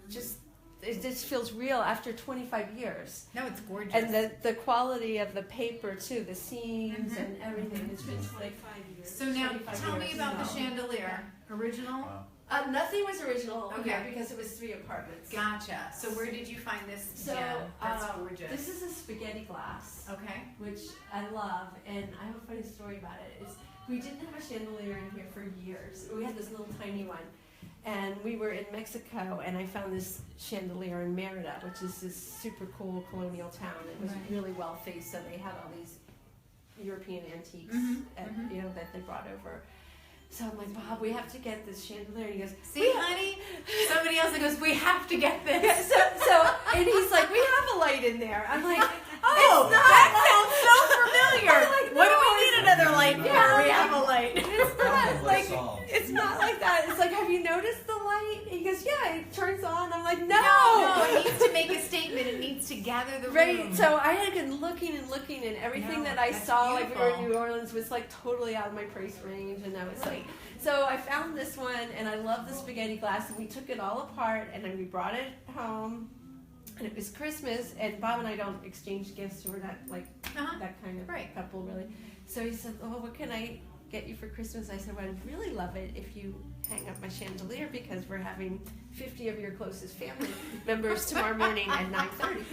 just it just feels real after 25 years. No, it's gorgeous. And the quality of the paper too, the seams and everything. It's been like 25 years. So now, 25 tell me years. about the No. chandelier. Original? Nothing was original Okay. here because it was 3 apartments. Gotcha. So where did you find this So gem? That's gorgeous. this is a spaghetti glass, Okay. which I love, and I have a funny story about it. We didn't have a chandelier in here for years. We had this little tiny one, and we were in Mexico, and I found this chandelier in Merida, which is this super cool colonial town. It was Right. really well faced, so they had all these European antiques, that they brought over. So I'm like, "Bob, we have to get this chandelier." And he goes, See, honey, somebody else that goes, we have to get this. and he's like, "We have a light in there." I'm like, Oh, "It's not that sounds so familiar. I'm like, What do "No, we need another light for? Yeah. We have a light. It's not like solved. it's not like that. It's like, have you noticed the light? And he goes, "Yeah, it turns on." I'm like, "No." No, it needs to make a statement. It needs to gather the room. Right. So I had been looking and looking, and everything No, that I that's saw, like we were in beautiful. New Orleans, was like totally out of my price range, and I was like, so I found this one, and I love the spaghetti glass, and we took it all apart, and then we brought it home, and it was Christmas, and Bob and I don't exchange gifts. We're not like Uh-huh. that kind of Right. couple, really. So he said, "Oh, what can I get you for Christmas?" I said, "Well, I'd really love it if you hang up my chandelier because we're having 50 of your closest family members tomorrow morning at 9:30.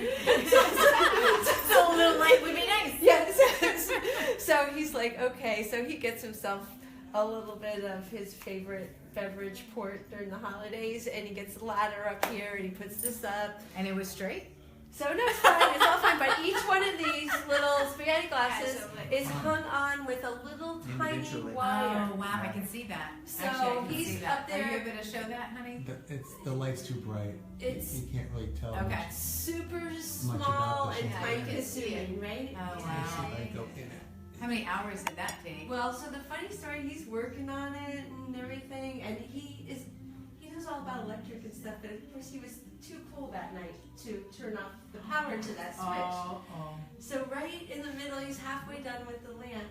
So a little light would be nice. Yes. So he's like, "Okay." So he gets himself a little bit of his favorite beverage port during the holidays, and he gets the ladder up here, and he puts this up. And it was straight? So no, it's fine. It's all fine. But each one of these little spaghetti glasses is hung on with a little tiny Individually. wire. Oh, wow, I can see that. So Actually, I can he's see that. up there- Are you able to show that, honey? The light's too bright. It's You can't really tell. Okay. much. super about small the and shape. time Yeah, you can see consuming, right? Oh, Let's see wow. if I go in it. How many hours did that take? Well, so the funny story, he's working on it and everything, and he knows all about electric and stuff, but of course he was too cool that night to turn off the power to that switch. Oh. So right in the middle, he's halfway done with the lamp,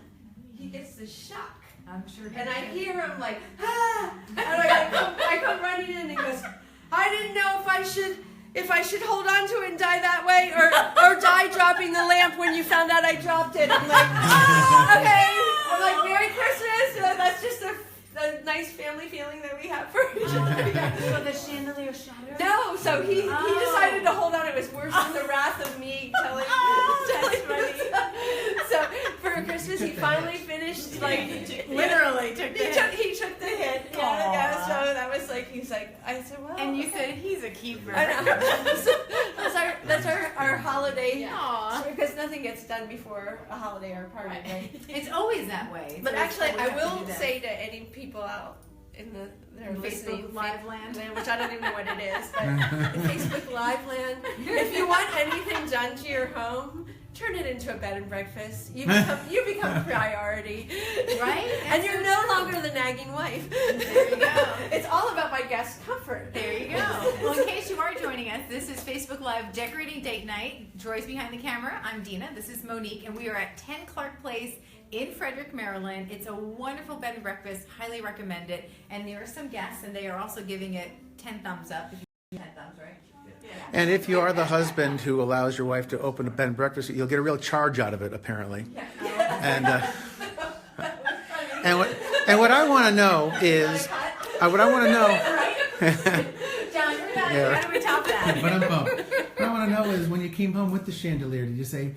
he gets the shock. I'm sure. And I hear him like, "Ah!" And I come running in and he goes, "I didn't know if I should hold on to it and die that way or die dropping the lamp when you found out I dropped it." I'm like, "Okay." I'm like, "Merry Christmas." That's just a nice family feeling that we have for each other. So the chandelier shattered? No, so he Oh. decided to hold on. It was worse than the wrath of me telling that's So for Christmas, he finally finished, like, Literally took the hit. he took the hit. Yeah, Aw. yeah, so that was like, he's like, I said, "Well." And you okay." said he's a keeper. I know. that's our holiday. Aw. Because nothing gets done before a holiday or a party, right? It's always that way. But So actually, we I have to will do that. say to any people out in their In listening Facebook Live land. which I don't even know what it is, but in Facebook Live land, if you want anything done to your home, turn it into a bed and breakfast. You become priority, Right? And you're no longer the nagging wife. There you go. It's all about my guest comfort. There you go. Well, in case you are joining us, this is Facebook Live Decorating Date Night. Troy's behind the camera. I'm Dina. This is Monique, and we are at 10 Clarke Place in Frederick, Maryland. It's a wonderful bed and breakfast. Highly recommend it. And there are some guests, and they are also giving it 10 thumbs up. If you 10 thumbs, right? And if you are the husband who allows your wife to open a bed and breakfast, you'll get a real charge out of it, apparently. And what I want to know is, what I want to know. John, you're about Yeah. How do we top that? What I want to know is when you came home with the chandelier, did you say,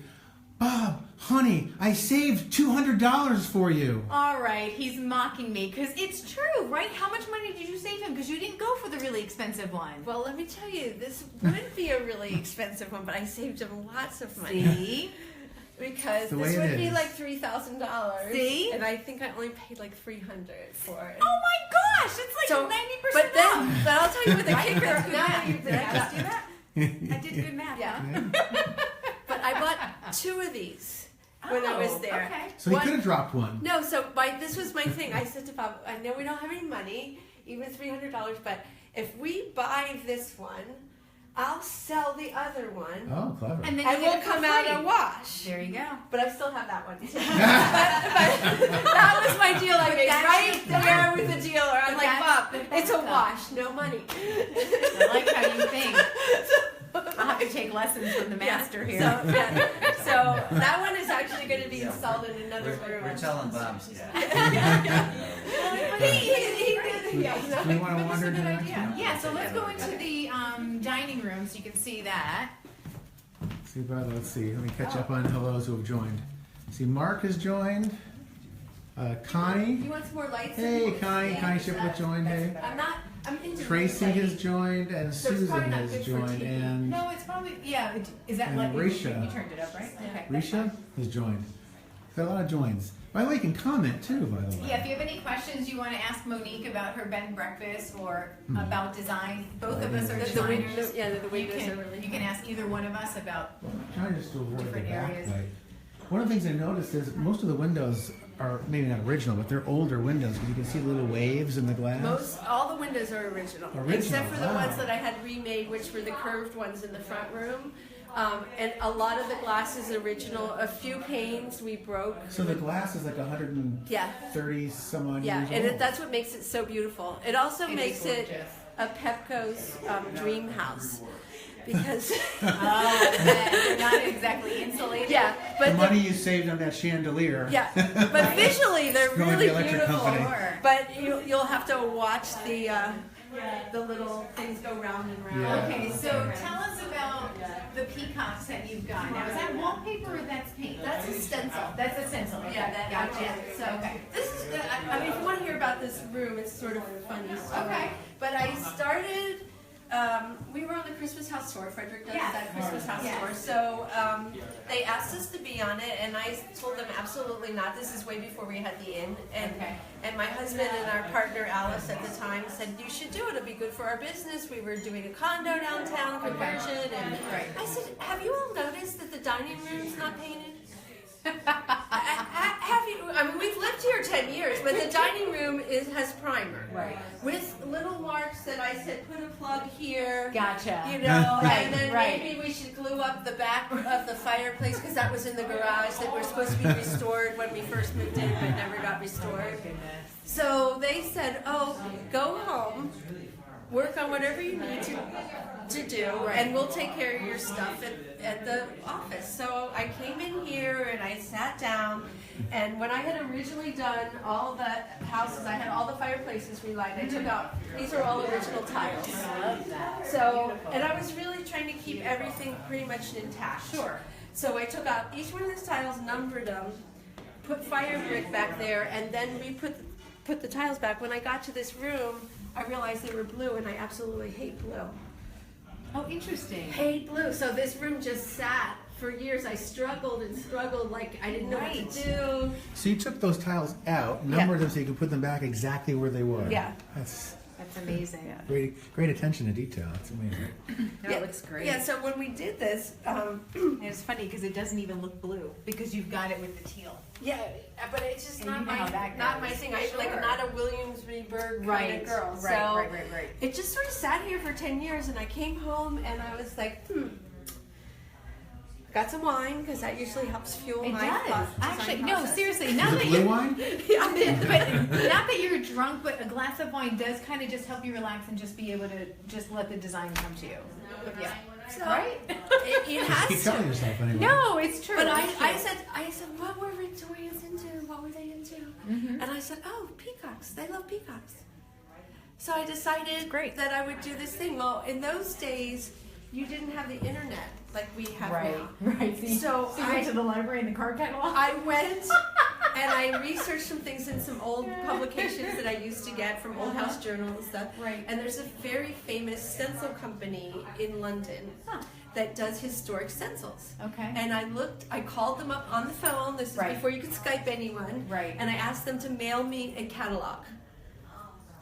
"Bob, honey, I saved $200 for you"? All right, he's mocking me because it's true, right? How much money did you save him? Because you didn't go for the really expensive one. Well, let me tell you, this wouldn't be a really expensive one, but I saved him lots of money. See? Because The this way it would be is. like $3,000. See? And I think I only paid like $300 for it. Oh my gosh, it's like So, 90% but then, off. but I'll tell you what the Right? kicker. That's good Now math. you Did I just do that? I did good math. Yeah. Huh? But I bought 2 of these, when I was there. Okay. So he One- could have dropped one. No, so this was my thing. I said to Bob, I know we don't have any money, even $300, but if we buy this one, I'll sell the other one, Oh, clever. And then and you get we'll it for come out free. a wash. There you go. But I still have that one. but that was my deal. I made that's right the- there with the dealer. I'm but like, that's Bob, the it's a backup. wash, no money. I like how you think. I'll have to take lessons from the master here. So that one is actually going to be installed in another room. We're telling Bob's dad. He did. Yeah, Do we want to wander to the next one? Yeah, so let's go into the dining room so you can see that. See, brother, let's see. Let me catch up on hellos who have joined. See, Mark has joined. Connie. You want some more lights? Hey, Connie. Connie Shiplet joined. Hey. I'm into Tracy lighting. has joined, and So it's probably Susan not has good for joined, TV. and No, it's probably, yeah, is that And like, you Risha. turned it up, right? Okay. Risha has joined. Got a lot of joins. By the way, you can comment too, by the way. Yeah, if you have any questions you want to ask Monique about her bed and breakfast or about design, both of us are The designers. windows, yeah, the windows You are really. can, you can ask either one of us about, Trying just to avoid the different areas. backlight. One of the things I noticed is most of the windows are maybe not original, but they're older windows because you can see the little waves in the glass. All the windows are original, Original, except for the wow. ones that I had remade, which were the curved ones in the front room. And a lot of the glass is original. A few panes we broke. So the glass is like 130 Yeah, some odd yeah, years and old. that's what makes it so beautiful. It also It is makes it gorgeous. a Pepco's dream house because they're not exactly insulated. yeah, the but money you saved on that chandelier. yeah, but visually they're Going to really the electric beautiful. company. Sure. But you'll have to watch the little things go round and round. Yeah. Okay, so tell us about the peacocks that you've got. Now, is that wallpaper or that's paint? That's a stencil. That's a stencil. Okay. Yeah, that Gotcha. So Okay. this is. I mean, if you want to hear about this room, it's sort of a funny story. Okay. But I started. We were on the Christmas house tour. Frederick does Yes. that Christmas house Yes. tour. So they asked us to be on it, and I told them absolutely not. This is way before we had the inn. And Okay. and my husband and our partner Alice at the time said, "You should do it. It'll be good for our business." We were doing a condo downtown conversion, and Right. I said, "Have you all noticed that the dining room's not painted?" Have you? I mean, we've lived here 10 years, but the dining room has primer, Right. with little marks that I said put a plug here. Gotcha. You know, Right, and then right. maybe we should glue up the back of the fireplace because that was in the garage that were supposed to be restored when we first moved in, but never got restored. So they said, "Oh, go home, work on whatever you need to do, and we'll take care of your stuff at the office." So I came in here and I sat down, and when I had originally done all the houses, I had all the fireplaces relighted. I took out, these are all original tiles. I love that. So, and I was really trying to keep everything pretty much intact. Sure. So I took out each one of those tiles, numbered them, put fire brick back there, and then put the tiles back. When I got to this room, I realized they were blue, and I absolutely hate blue. Oh, interesting. Hate blue. So this room just sat for years. I struggled and struggled, like I didn't know what Right. to do. So you took those tiles out, numbered them so you could put them back exactly where they were. Yeah. That's That's amazing. great attention to detail. That's amazing. No, it looks great. Yeah. So when we did this, And it's funny because it doesn't even look blue because you've got it with the teal. yeah, but it's just And not you know how that not my goes. thing. I'm Sure. like not a Williamsburg kind of girl. Right, So right. it just sort of sat here for 10 years, and I came home and I was like, got some wine because that usually helps fuel It my does. design Actually, no, process. seriously. Not Is that it blue you, wine? but not that you're drunk, but a glass of wine does kind of just help you relax and just be able to just let the design come to you. Yeah. So, Right? It Keep has telling to. yourself anyway. No, it's true. But It's true. I said, what were Victorians into? What were they into? Mm-hmm. And I said, oh, peacocks. They love peacocks. So I decided Great. that I would do this thing. Well, in those days, you didn't have the internet like we have Right, now. right. So you went to the library and the card catalog? I went and I researched some things in some old publications that I used to get from Old House Journal and stuff. Right. And there's a very famous stencil company in London Huh. that does historic stencils. Okay. And I called them up on the phone. This is Right. before you could Skype anyone. Right. And I asked them to mail me a catalog.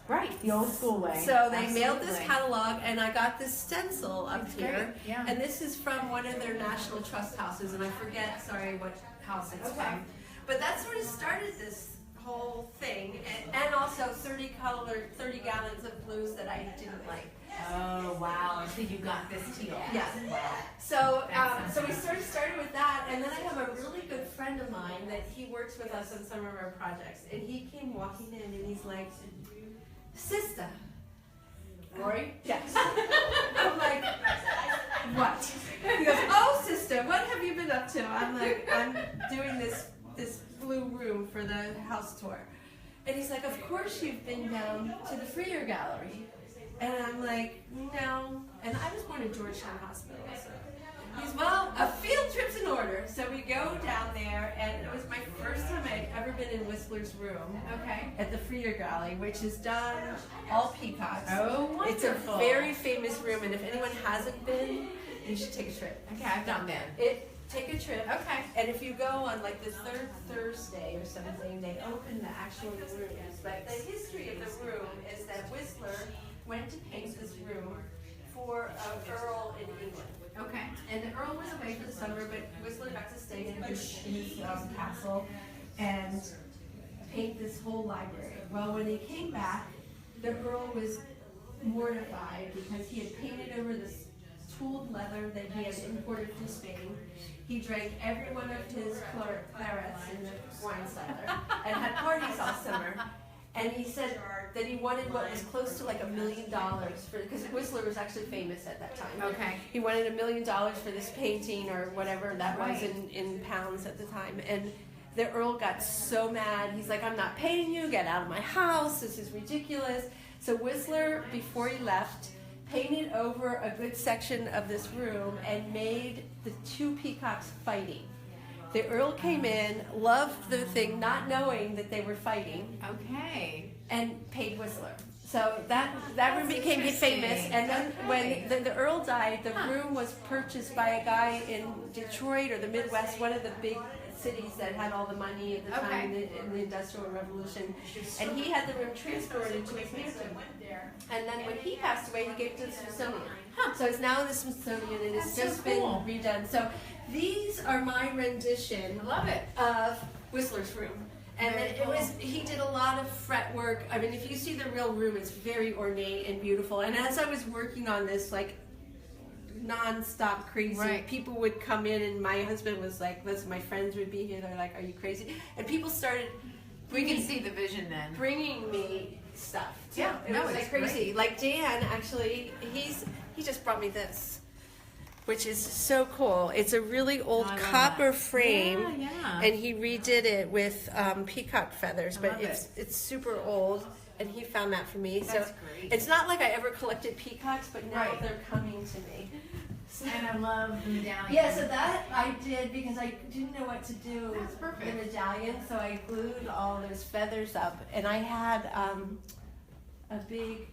Right, the old school way. So they mailed this Absolutely. catalog, and I got this stencil up It's here. great, yeah. And this is from one of their national trust houses, and I forget, sorry, what house it's Okay. from. But that sort of started this whole thing, and also 30 gallons of blues that I didn't like. Oh, wow. So you got this teal. Yeah. Wow. So, That so we sounds started with that, and then I have a really good friend of mine that he works with us on some of our projects, and he came walking in, and he's like, "Sister." Roy? Yes. I'm like, what? He goes, "Oh, sister, what have you been up to?" I'm like, "I'm doing this blue room for the house tour." And he's like, "Of course you've been down to the Freer Gallery." And I'm like, "No." And I was born in Georgetown Hospital, so. He's, "Well, a field trip's in order." So we go down there, and it was my first time I'd ever been in Whistler's room. Okay. At the Freer Gallery, which is done all peacocks. Oh, It's a wonderful. very famous room, and if anyone hasn't been, you should take a trip. Okay, I've done that. Take a trip. Okay. And if you go on like the third Thursday or something, they open the actual rooms. But the history of the room is that Whistler went to paint this room for an earl in England. Okay. And the earl was away for the summer, but Whistler got to stay in his castle and paint this whole library. Well, when he came back, the earl was mortified because he had painted over this tooled leather that he had imported from Spain. He drank every one of his clarets in the wine cellar and had parties all summer. And he said that he wanted what was close to like $1 million because Whistler was actually famous at that time. Okay. He wanted $1 million for this painting or whatever that was Right. in pounds at the time. And the earl got so mad. He's like, "I'm not paying you. Get out of my house. This is ridiculous." So Whistler, before he left, painted over a good section of this room and made the two peacocks fighting. The earl came in, loved the thing, not knowing that they were fighting, Okay. and paid Whistler. So that room That's became famous. interesting. And then Okay. when the earl died, the Huh. room was purchased by a guy in Detroit or the Midwest, one of the big cities that had all the money at the time in the Industrial Revolution. And he had the room transported to his museum. And then when he passed away, he gave it to the Smithsonian. So it's now in the Smithsonian, and it's That's just so cool. been redone. So these are my rendition I love it. of Whistler's room. And Very it was, he did a lot of fret work. I mean, if you see the real room, it's very ornate and beautiful. And as I was working on this, like, non-stop crazy, Right. people would come in, and my husband was like, listen, my friends would be here, they're like, "Are you crazy?" And people started We can see the vision then. bringing me stuff. too. Yeah, it no, was it's like crazy. Like Dan, actually, he just brought me this, which is so cool. It's a really old I love copper that. frame, Yeah, yeah. and he redid it with peacock feathers. I But love it's super old, and he found that for me. That's so great. it's not like I ever collected peacocks, but now Right. they're coming to me. And I love the medallion. Yeah, so that I did because I didn't know what to do That's with perfect. the medallion, so I glued all those feathers up, and I had a big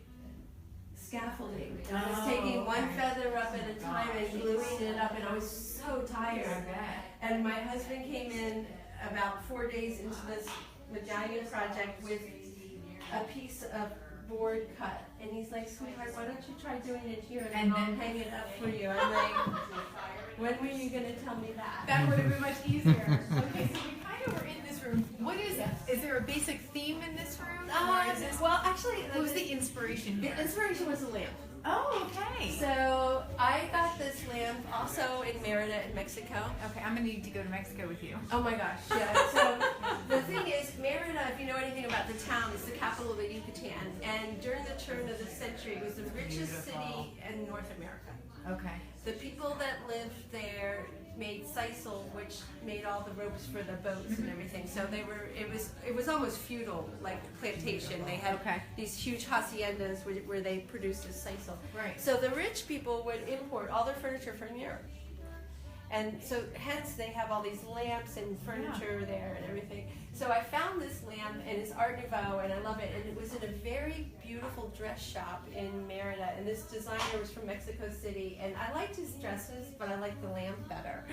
scaffolding. And I was Oh, taking one okay. feather up at a time and gluing it up, and I was so I tired. bet. And my husband came in about 4 days into this medallion project with a piece of board cut, and he's like, "Sweetheart, why don't you try doing it here, and then I'll hang it up for you." I'm like, "When were you gonna tell me that?" That would have been much easier. Okay, so we kind of were in this room. What is Yes. Is there a basic theme in this room? Or is this, Well, actually, what was the inspiration the here? inspiration was a lamp. Oh, okay. So I got this lamp also in Merida in Mexico. Okay, I'm gonna need to go to Mexico with you. Oh my gosh, yeah. So the thing is, Merida, if you know anything about the town, is the capital of the Yucatan. And during the turn of the century, it was the richest city in North America. Okay. The people that lived there made sisal, which made all the ropes for the boats and everything. So it was almost feudal, like plantation. They had Okay. these huge haciendas where they produced this sisal. Right. So the rich people would import all their furniture from Europe. And so hence they have all these lamps and furniture there and everything. So I found this lamp, and it's Art Nouveau, and I love it. And it was in a very beautiful dress shop in Merida, and this designer was from Mexico City. And I liked his dresses, but I liked the lamp better.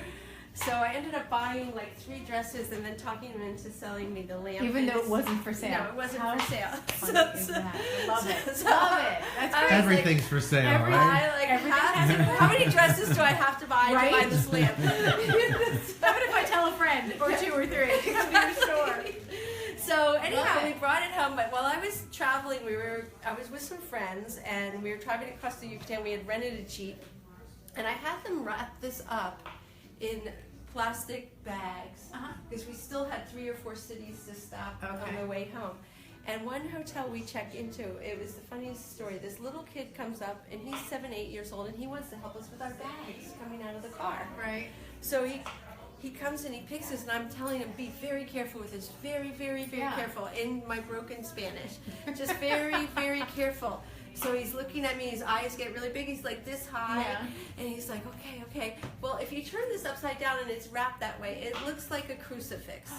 So I ended up buying like 3 dresses and then talking him into selling me the lamp. Even And though it it's- wasn't for sale. No, it wasn't How for sale. funny is that? Love it. So- Love it. That's I was great. Everything's for sale, every- right? I like Everything have to, how many dresses do I have to buy to buy Right? this lamp? How about if I tell a friend or 2 or 3 to come to your store? So anyhow, Love we it. brought it home. But while I was traveling, I was with some friends, and we were traveling across the Yucatan. We had rented a Jeep, and I had them wrap this up in plastic bags because we still had 3 or 4 cities to stop Okay. on the way home. And one hotel we checked into, it was the funniest story. This little kid comes up, and he's 7, 8 years old, and he wants to help us with our bags coming out of the car. Right. So he comes and he picks this, and I'm telling him, be very careful with this. Very, very, very Yeah. careful. In my broken Spanish. Just very, very careful. So he's looking at me, his eyes get really big, he's like this high. Yeah. And he's like, okay, okay. Well, if you turn this upside down and it's wrapped that way, it looks like a crucifix.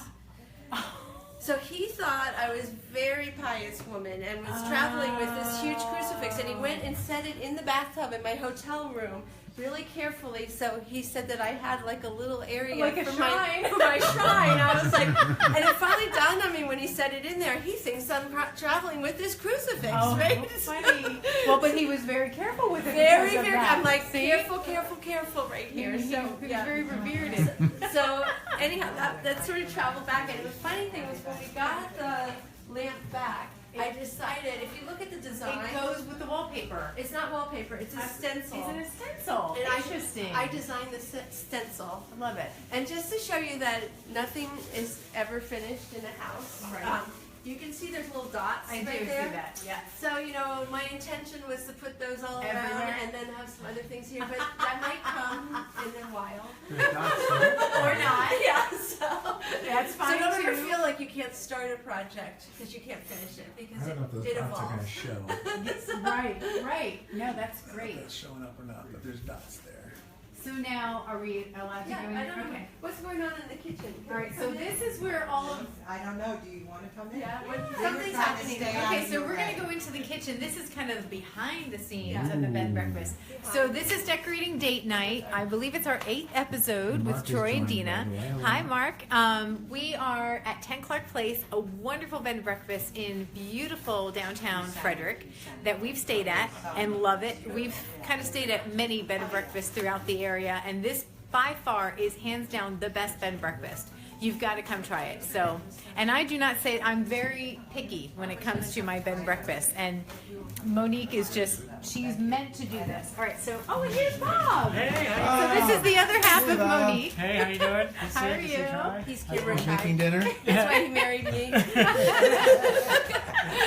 So he thought I was a very pious woman and was traveling with this huge crucifix. And he went and set it in the bathtub in my hotel room really carefully. So he said that I had like a little area Like a for shrine. my shrine. I was like, and it finally dawned on me when he set it in there. He thinks I'm traveling with this crucifix, Oh, right? funny. Well, but he was very careful with it. Very, because of very. that. I'm like, See? careful, careful, careful, right He here. was, So he was yeah. very revered. So anyhow, that sort of traveled back, and the funny thing was when we got the lamp back, I decided if you look at the design, It goes with the wallpaper. it's not wallpaper, it's a stencil. It's an stencil. And Interesting. I designed the stencil, I love it. and just to show you that nothing is ever finished in a house. Right. You can see there's little dots I do right see there. that. Yeah. So, my intention was to put those all around Everywhere. and then have some other things here, but that might come in a while. Or not. Yeah, so That's so fine don't ever too. feel like you can't start a project because you can't finish it because I don't know if those it dots are going to evolves. show. Right, right. No, that's great. It's showing up or not, but there's dots there. So now, are we allowed to Yeah, go in? I don't know. Okay. What's going on in the kitchen? All right. So this is where all of. I don't know. Do you want to come in? Yeah, They were something's trying to happening. stay out Okay, of so your we're way. gonna go into the kitchen. This is kind of behind the scenes Yeah. of the bed and breakfast. So this is decorating date night. I believe it's our 8th episode Mark with is Troy and joining, Dina. by the way. Hello. Hi, Mark. We are at 10 Clarke Place, a wonderful bed and breakfast in beautiful downtown Frederick that we've stayed at and love it. We've kind of stayed at many bed and breakfasts throughout the area, and this by far is hands down the best bed and breakfast. You've got to come try it. So, and I do not say I'm very picky when it comes to my bed and breakfast. And Monique is she's meant to do this. All right, so and here's Bob. Hey, So this is the other half of Bob. Monique. Hey, how you doing? How are you? He's Are you camera making shy. dinner? That's why he married me.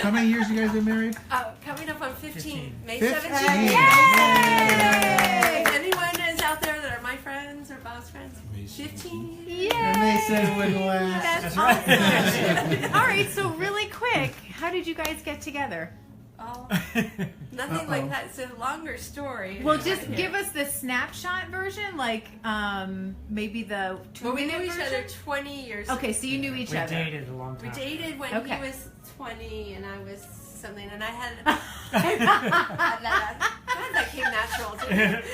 How many years you guys been married? Coming up on 15, May 15. 17th. Yay! If anyone is out there that are my friends or Bob's friends, 15 years. And they said it wouldn't last. That's awesome. All right, so really quick, how did you guys get together? Oh, nothing like that. It's a longer story. Well, just give us the snapshot version, like maybe the Well, we 2-minute knew each version. other 20 years. Okay, so you knew each We other. dated a long We time. dated when Okay. he was 20 and I was something, and I had That's God, that came natural. Didn't it?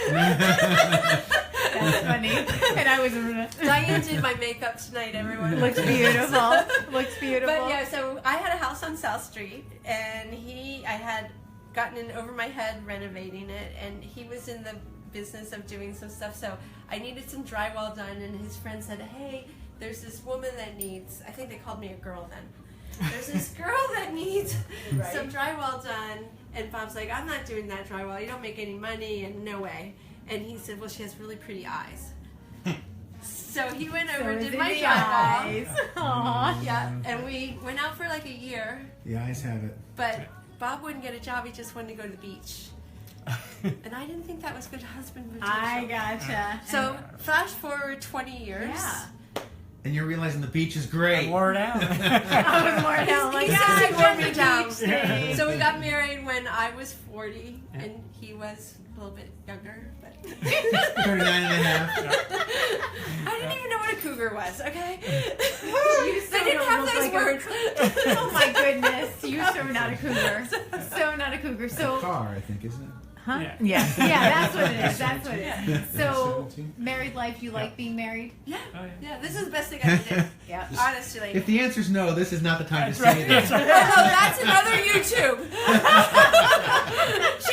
funny. And I was Diane did my makeup tonight. Everyone looks beautiful. Looks beautiful. But yeah, so I had a house on South Street, and I had gotten in over my head renovating it, and he was in the business of doing some stuff. So I needed some drywall done, and his friend said, "Hey, there's this woman that needs." I think they called me a girl then. There's this girl that needs some drywall done, and Bob's like, "I'm not doing that drywall. You don't make any money, and no way." And he said, "Well, she has really pretty eyes." So he went over and did my drywall. Aww. Yeah, and we went out for like a year, The eyes have it. but Bob wouldn't get a job. He just wanted to go to the beach. And I didn't think that was good husband material. I gotcha. So flash forward 20 years. Yeah. And you're realizing the beach is great. I wore it out. I was more down like, He's yeah, just I me the down. beach thing. So we got married when I was 40, and he was a little bit younger. But 39 and a half. I didn't even know what a cougar was, okay? You so They didn't don't have look those like words. Oh my goodness, you're so not a cougar. So not a cougar. It's a So car, I think, isn't it? Huh? Yeah. Yeah, that's what it is. That's what it is. So, 17. married life, you like being married? Yeah. Oh, yeah. Yeah, this is the best thing I ever did. Yeah. Honestly. If the answer's no, this is not the time to That's say right. that. Oh, that's another YouTube.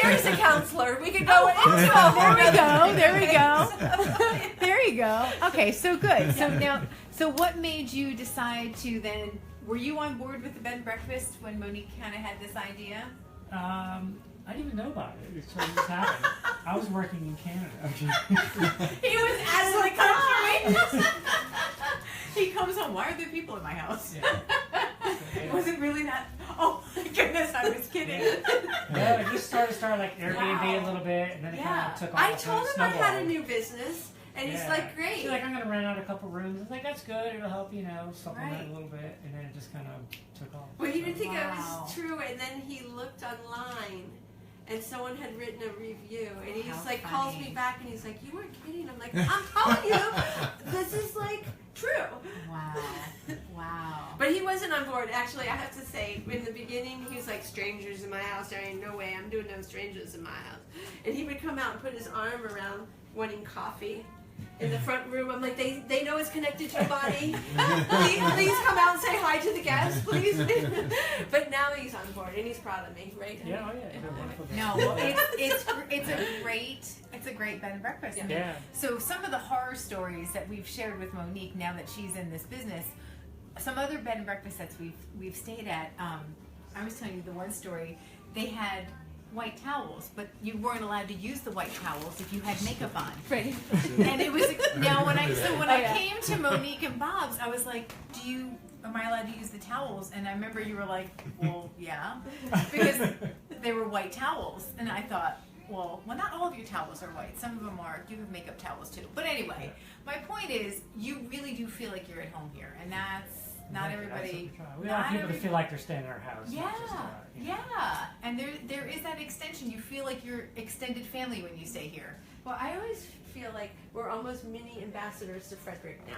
Sherry's a counselor. We could go into Oh, there we go. There we go. There you go. Okay, so good. So now, so what made you decide to then? Were you on board with the bed and breakfast when Monique kind of had this idea? I didn't even know about it. It just happened. I was working in Canada. He was out of the country. He comes home. Why are there people in my house? It wasn't really that. Oh my goodness, I was kidding. Yeah, I just started like Airbnb Wow. a little bit, and then it Yeah. kind of took off. I and told him I snowballed. had a new business, and he's Yeah. like, great. She's like, I'm gonna rent out a couple rooms. I was like, that's good. It'll help, supplement Right. a little bit, and then it just kind of took off. Well, he didn't think it Wow. was true, and then he looked online, and someone had written a review, and he's How like, calls funny. me back, and he's like, you weren't kidding. I'm like, I'm telling you, this is like true. Wow. Wow. But he wasn't on board. Actually, I have to say, in the beginning, he was like, strangers in my house. There ain't no way I'm doing no strangers in my house. And he would come out and put his arm around wanting coffee in the front room. I'm like, they know it's connected to your body. please come out and say hi to the guests, please. But now he's on board, and he's proud of me, right? Yeah, oh yeah. They're wonderful. No, well, it's a great bed and breakfast. I mean, Yeah. So some of the horror stories that we've shared with Monique now that she's in this business, some other bed and breakfasts that we've stayed at. I was telling you the one story. They had white towels, but you weren't allowed to use the white towels if you had makeup on. Right. And it was now when Oh, I came to Monique and Bob's, I was like, am I allowed to use the towels? And I remember you were like, well, yeah, because they were white towels, and I thought, well, not all of your towels are white. Some of them are. You have makeup towels too. But anyway, my point is, you really do feel like you're at home here, and that's not everybody. We want people to feel like they're staying in our house. Yeah, not just, yeah, and there is that extension. You feel like you're extended family when you stay here. Well, I always feel like we're almost mini ambassadors to Frederick now.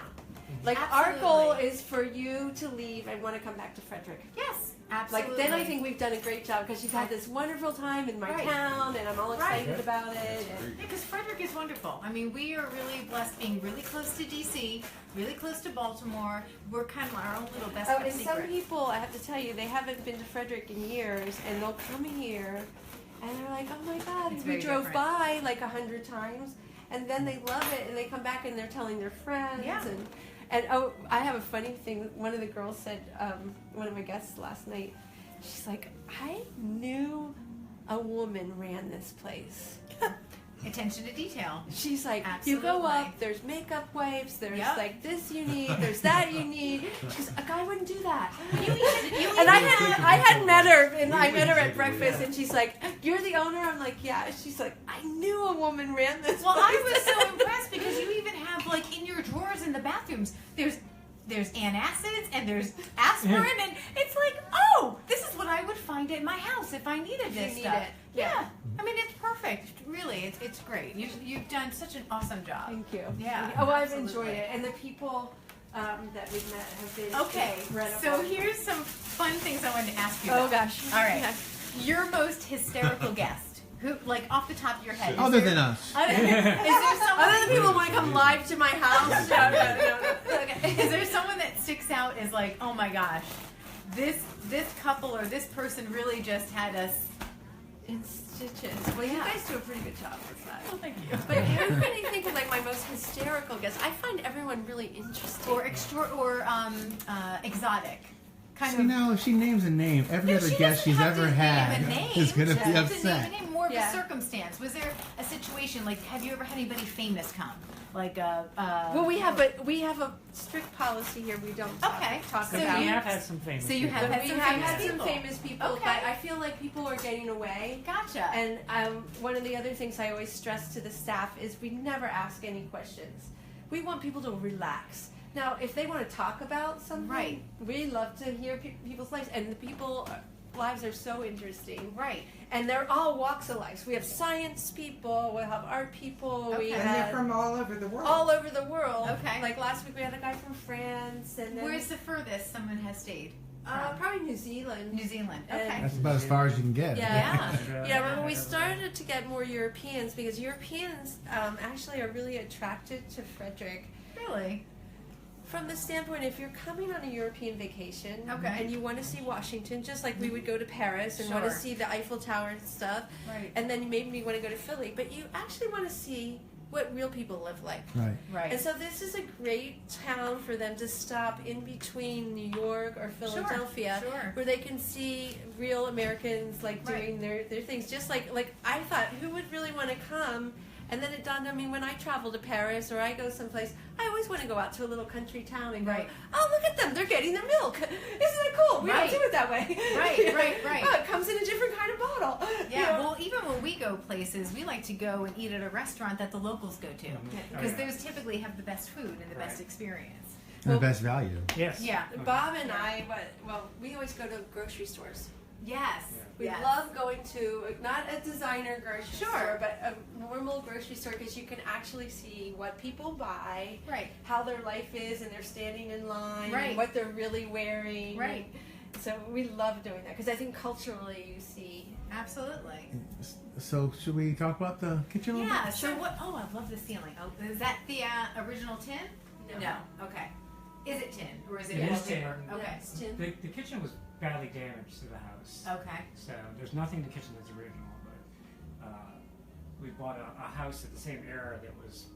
Like, Absolutely. our goal is for you to leave and want to come back to Frederick. Yes, absolutely. Like, then I think we've done a great job, because you've had this wonderful time in my Right. town, and I'm all excited Right. about it. And because Frederick is wonderful. I mean, we are really blessed being really close to DC, really close to Baltimore. We're kind of our own little best oh, kept and some secret. people, I have to tell you, they haven't been to Frederick in years, and they'll come here, and they're like, oh my God, It's we very drove different. by like 100 times, and then they love it, and they come back and they're telling their friends. Yeah. And oh, I have a funny thing. One of the girls said, one of my guests last night, she's like, I knew a woman ran this place. Attention to detail. She's like, you go Absolutely. up, there's makeup wipes, there's Yep. like this you need, there's that you need. She's a guy wouldn't do that. You And I had met her, and I met her at breakfast, and she's like, you're the owner? I'm like, yeah. She's like, I knew a woman ran this Well, I place. was so impressed because you even have like in your drawers in the bathrooms. There's antacids and there's aspirin, and it's like, oh, this is what I would find at my house if I needed this need stuff. it. Yeah, I mean it's perfect. Really, it's great. You've done such an awesome job. Thank you. Yeah, Oh, I've absolutely. enjoyed it. And the people that we've met have been Okay, incredible. so here's some fun things I wanted to ask you. Oh, about. gosh. All right, Okay. your most hysterical guest, who, like off the top of your head, Other than us. is there someone? Other than people want to come live to my house. No. Okay. Is there someone that sticks out as like, oh my gosh, this couple or this person really just had us In stitches. Well, you Yeah. guys do a pretty good job with that. Oh, thank you. But who can you think of like my most hysterical guest? I find everyone really interesting. Or exotic, kind See, of. now, if she names a name, every No, other she guest doesn't she's have ever to had name a name. is going to She be doesn't upset. name a name, more of Yeah. a circumstance. Was there a situation like? Have you ever had anybody famous come? Like Well, we have a strict policy here. We don't talk So We about. you- have had some famous so you people. have But had we some have famous had some people. famous people, Okay. but I feel like people are getting away. Gotcha. And one of the other things I always stress to the staff is we never ask any questions. We want people to relax. Now, if they want to talk about something, Right. we love to hear people's lives. And the people lives are so interesting. Right. And they're all walks of life. So we have science people, we have art people, we Okay. And they're have from all over the world. all over the world. Okay. Like last week we had a guy from France, and then Where's the furthest someone has stayed? probably New Zealand. New Zealand. And- Okay. That's about as far as you can get. Yeah. Yeah. Yeah, when we started to get more Europeans, because Europeans actually are really attracted to Frederick Really? from the standpoint, if you're coming on a European vacation Okay. and you want to see Washington, just like we would go to Paris and want to Sure. see the Eiffel Tower and stuff, Right. and then maybe you want to go to Philly, but you actually want to see what real people live like. Right. Right. And so this is a great town for them to stop in between New York or Philadelphia, Sure. where they can see real Americans like doing their things. Just like I thought, who would really want to come? And then it dawned on me when I travel to Paris or I go someplace, I always want to go out to a little country town and go, Right. oh, look at them, they're getting their milk. Isn't it cool? We Right. don't do it that way. Right. Oh, it comes in a different kind of bottle. Yeah, You know? well, even when we go places, we like to go and eat at a restaurant that the locals go to. Because those typically have the best food and the best experience. And the best value. Yes. Yeah. Bob and I, we always go to grocery stores. Yes. We yes. love going to not a designer grocery Sure. store, but a normal grocery store because you can actually see what people buy, Right. how their life is, and they're standing in line, Right. and what they're really wearing. Right. So we love doing that because I think culturally you see. Absolutely. So should we talk about the kitchen a little Yeah, bit? so what? Oh, I love the ceiling. Oh, is that the original tin? No. Okay. Is it tin or is it It is wallpaper? tin. Okay. It's tin. The kitchen was badly damaged to the house. Okay. So there's nothing in the kitchen that's original, but we bought a house at the same era that was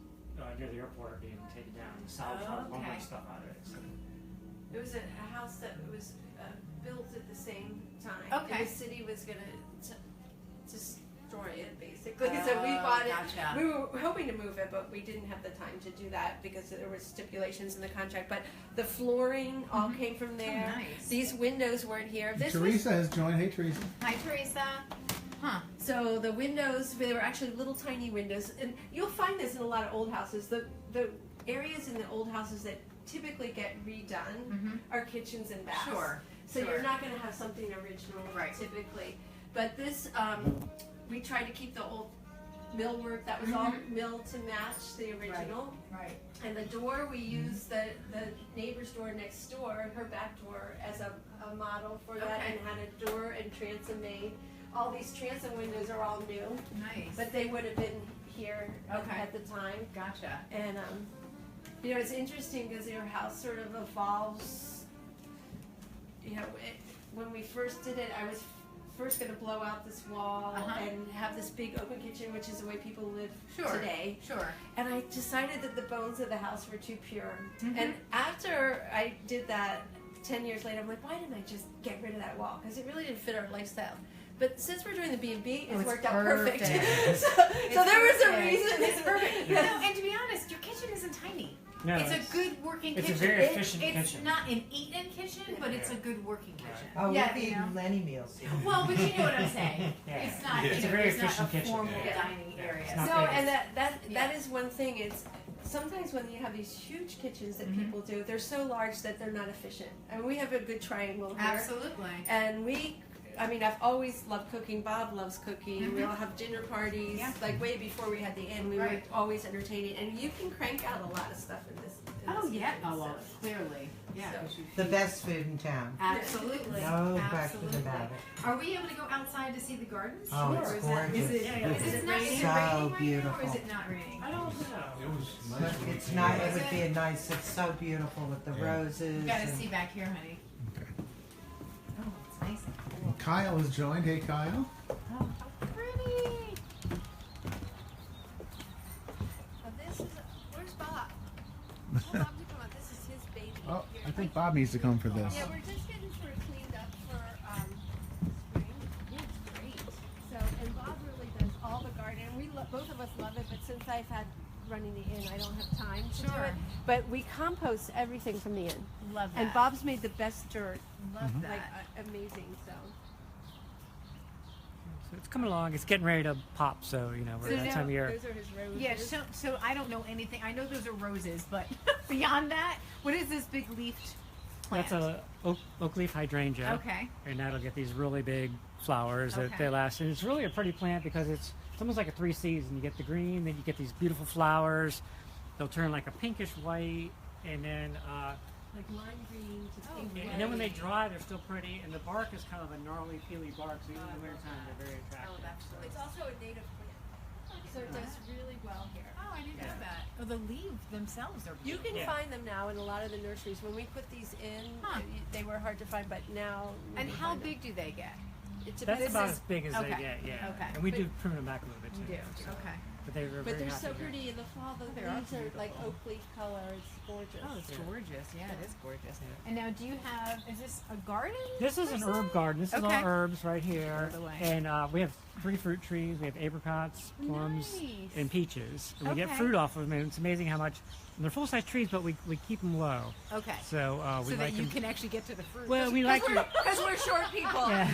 near the airport being taken down. We salvaged all the lumber Okay. and stuff out of it. So. It was a house that was built at the same time. Okay. And the city was going to destroy it, basically. So we bought it. Gotcha. We were hoping to move it, but we didn't have the time to do that because there were stipulations in the contract. But the flooring all came from there. nice. These windows weren't here. This was, Teresa has joined. Hey, Teresa. Hi, Teresa. Huh. so the windows, they were actually little tiny windows. And you'll find this in a lot of old houses. The areas in the old houses that typically get redone are kitchens and baths. Sure. So Sure. you're not going to have something original Right. typically. But this, we tried to keep the old millwork. That was all milled to match the original. Right. And the door, we used the neighbor's door next door, her back door, as a model for that, Okay. and had a door and transom made. All these transom windows are all new, Nice. but they would have been here Okay. at the time. Gotcha. And you know, it's interesting because your house sort of evolves. You know, when we first did it, I was first going to blow out this wall and have this big open kitchen, which is the way people live today. Sure. And I decided that the bones of the house were too pure. And after I did that, 10 years later, I'm like, why didn't I just get rid of that wall? Because it really didn't fit our lifestyle. But since we're doing the B&B, it's it's worked out perfect. perfect. so there was a perfect. reason. It's perfect. No, and to be honest, your kitchen isn't tiny. No, it's a good working it's a kitchen. very efficient It's kitchen. not an eat-in kitchen, but it's a good working kitchen. Oh, yeah, we you feed know? Lenny meals. Well, but you know what I'm saying. Yeah. It's not. It's you a know, very it's not efficient a kitchen. formal Yeah. dining area. It's not No, big. and that Yeah. is one thing. It's sometimes when you have these huge kitchens that people do, they're so large that they're not efficient. I mean, we have a good triangle here, Absolutely. and I've always loved cooking. Bob loves cooking. We all have dinner parties. Yeah. Like way before we had the inn, we Right. were always entertaining, and you can crank out a lot of stuff in this. Oh yeah. kitchen, Oh well, so. clearly. Yeah. So- 'cause you The feed- best food in town. Absolutely. No question Absolutely. about it. Are we able to go outside to see the gardens? Oh, Sure. it's Is that- gorgeous. Is it, Yeah, yeah. is it not, is it So raining right now, or beautiful. is it not raining? I don't know. But it's nice. It would be a nice. It's so beautiful with the roses. You gotta and- see back here, honey. Okay. Oh, it's nice and cool. Kyle has joined. Hey, Kyle. Oh, how pretty! Where's Bob? Bob to come out. This is his baby. Oh, here. I think Bob needs to come for this. Yeah, we're just getting sort of cleaned up for spring. Yeah, it's great. So, and Bob really does all the garden. We both of us love it, but since I've had running the inn, I don't have time to do Sure. it. But we compost everything from the inn. Love that. And Bob's made the best dirt. Love Like that. amazing. So. So it's coming along. It's getting ready to pop. So we're that time of year. Those are his roses. Yeah, so I don't know anything. I know those are roses, but beyond that, what is this big leafed plant? That's a oak leaf hydrangea. Okay. And that'll get these really big flowers that Okay. they last. And it's really a pretty plant because it's almost like a 3 season. You get the green, then you get these beautiful flowers. They'll turn like a pinkish white, and then Like lime green to pink. and then when they dry, they're still pretty. And the bark is kind of a gnarly, peely bark, so even in the wintertime, they're very attractive. Oh, that's really It's also a native plant, so it does really well here. Oh, I didn't know that. Oh, the leaves themselves are You beautiful. can find them now in a lot of the nurseries. When we put these in, Huh. they were hard to find, but now. you And can how find them. big do they get? It's That's this about is- as big as okay. they get, yeah. Okay. And we But- do prune them back a little bit too. You do. so- Okay. But they were But very they're so happy here. pretty in the fall. The They are leaves are like oak leaf color. It's gorgeous. Oh, it's Yeah. gorgeous. Yeah, it is gorgeous. Yeah. And now, do you have? Is this a garden? This is per an se? herb garden. This is Okay. all herbs right here. By the way. And we have 3 fruit trees. We have apricots, plums, Nice. and peaches. And we get Okay. fruit off of them. And it's amazing how much. And they're full-size trees, but we keep them low. Okay. So we So like that you them. can actually get to the fruit. Well, we like to. Because we're short people. Yeah.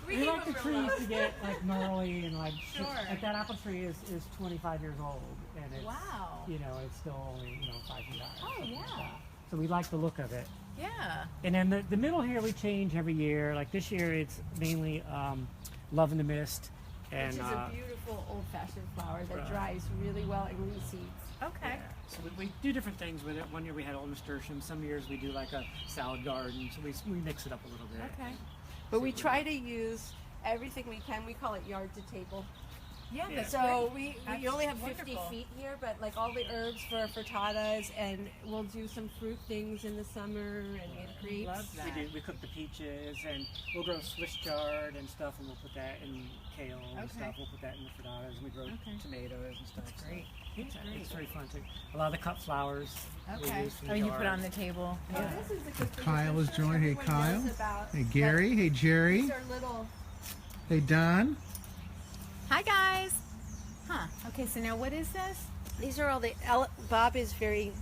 We We need like the them trees real to get like gnarly and like. Sure. Like that apple tree is 25 years old, and it's Wow. you know it's still only 5 feet high. Oh, something like yeah. that. So we like the look of it. Yeah. And then the middle here we change every year. Like this year it's mainly Love in the Mist. And Which is a beautiful old-fashioned flower that Right. dries really well and reseeds. Okay. yeah. So we do different things with it. One year we had old nasturtium. Some years we do like a salad garden. So we mix it up a little bit. Okay. But we try to use everything we can. We call it yard to table. Yeah. Yeah. That's So great. we That's only have 50 wonderful. feet here, but like all the herbs for frittatas, and we'll do some fruit things in the summer, and we have grapes. Love that. We cook the peaches, and we'll grow Swiss chard and stuff, and we'll put that in kale and Okay. stuff. We'll put that in the frittatas, and we grow Okay. tomatoes and stuff. That's so great. It's, That's great. it's very fun too. A lot of the cut flowers. we Okay. use from Oh, the you put garden. on the table. Oh, Yeah. this is a good thing. Kyle is I'm sure joined. Hey, everyone Kyle. knows about, Hey, but Gary. Hey, Jerry. These are little. Hey, Don. Hi guys. Huh. Okay. So now what is this? These are all the. Bob is very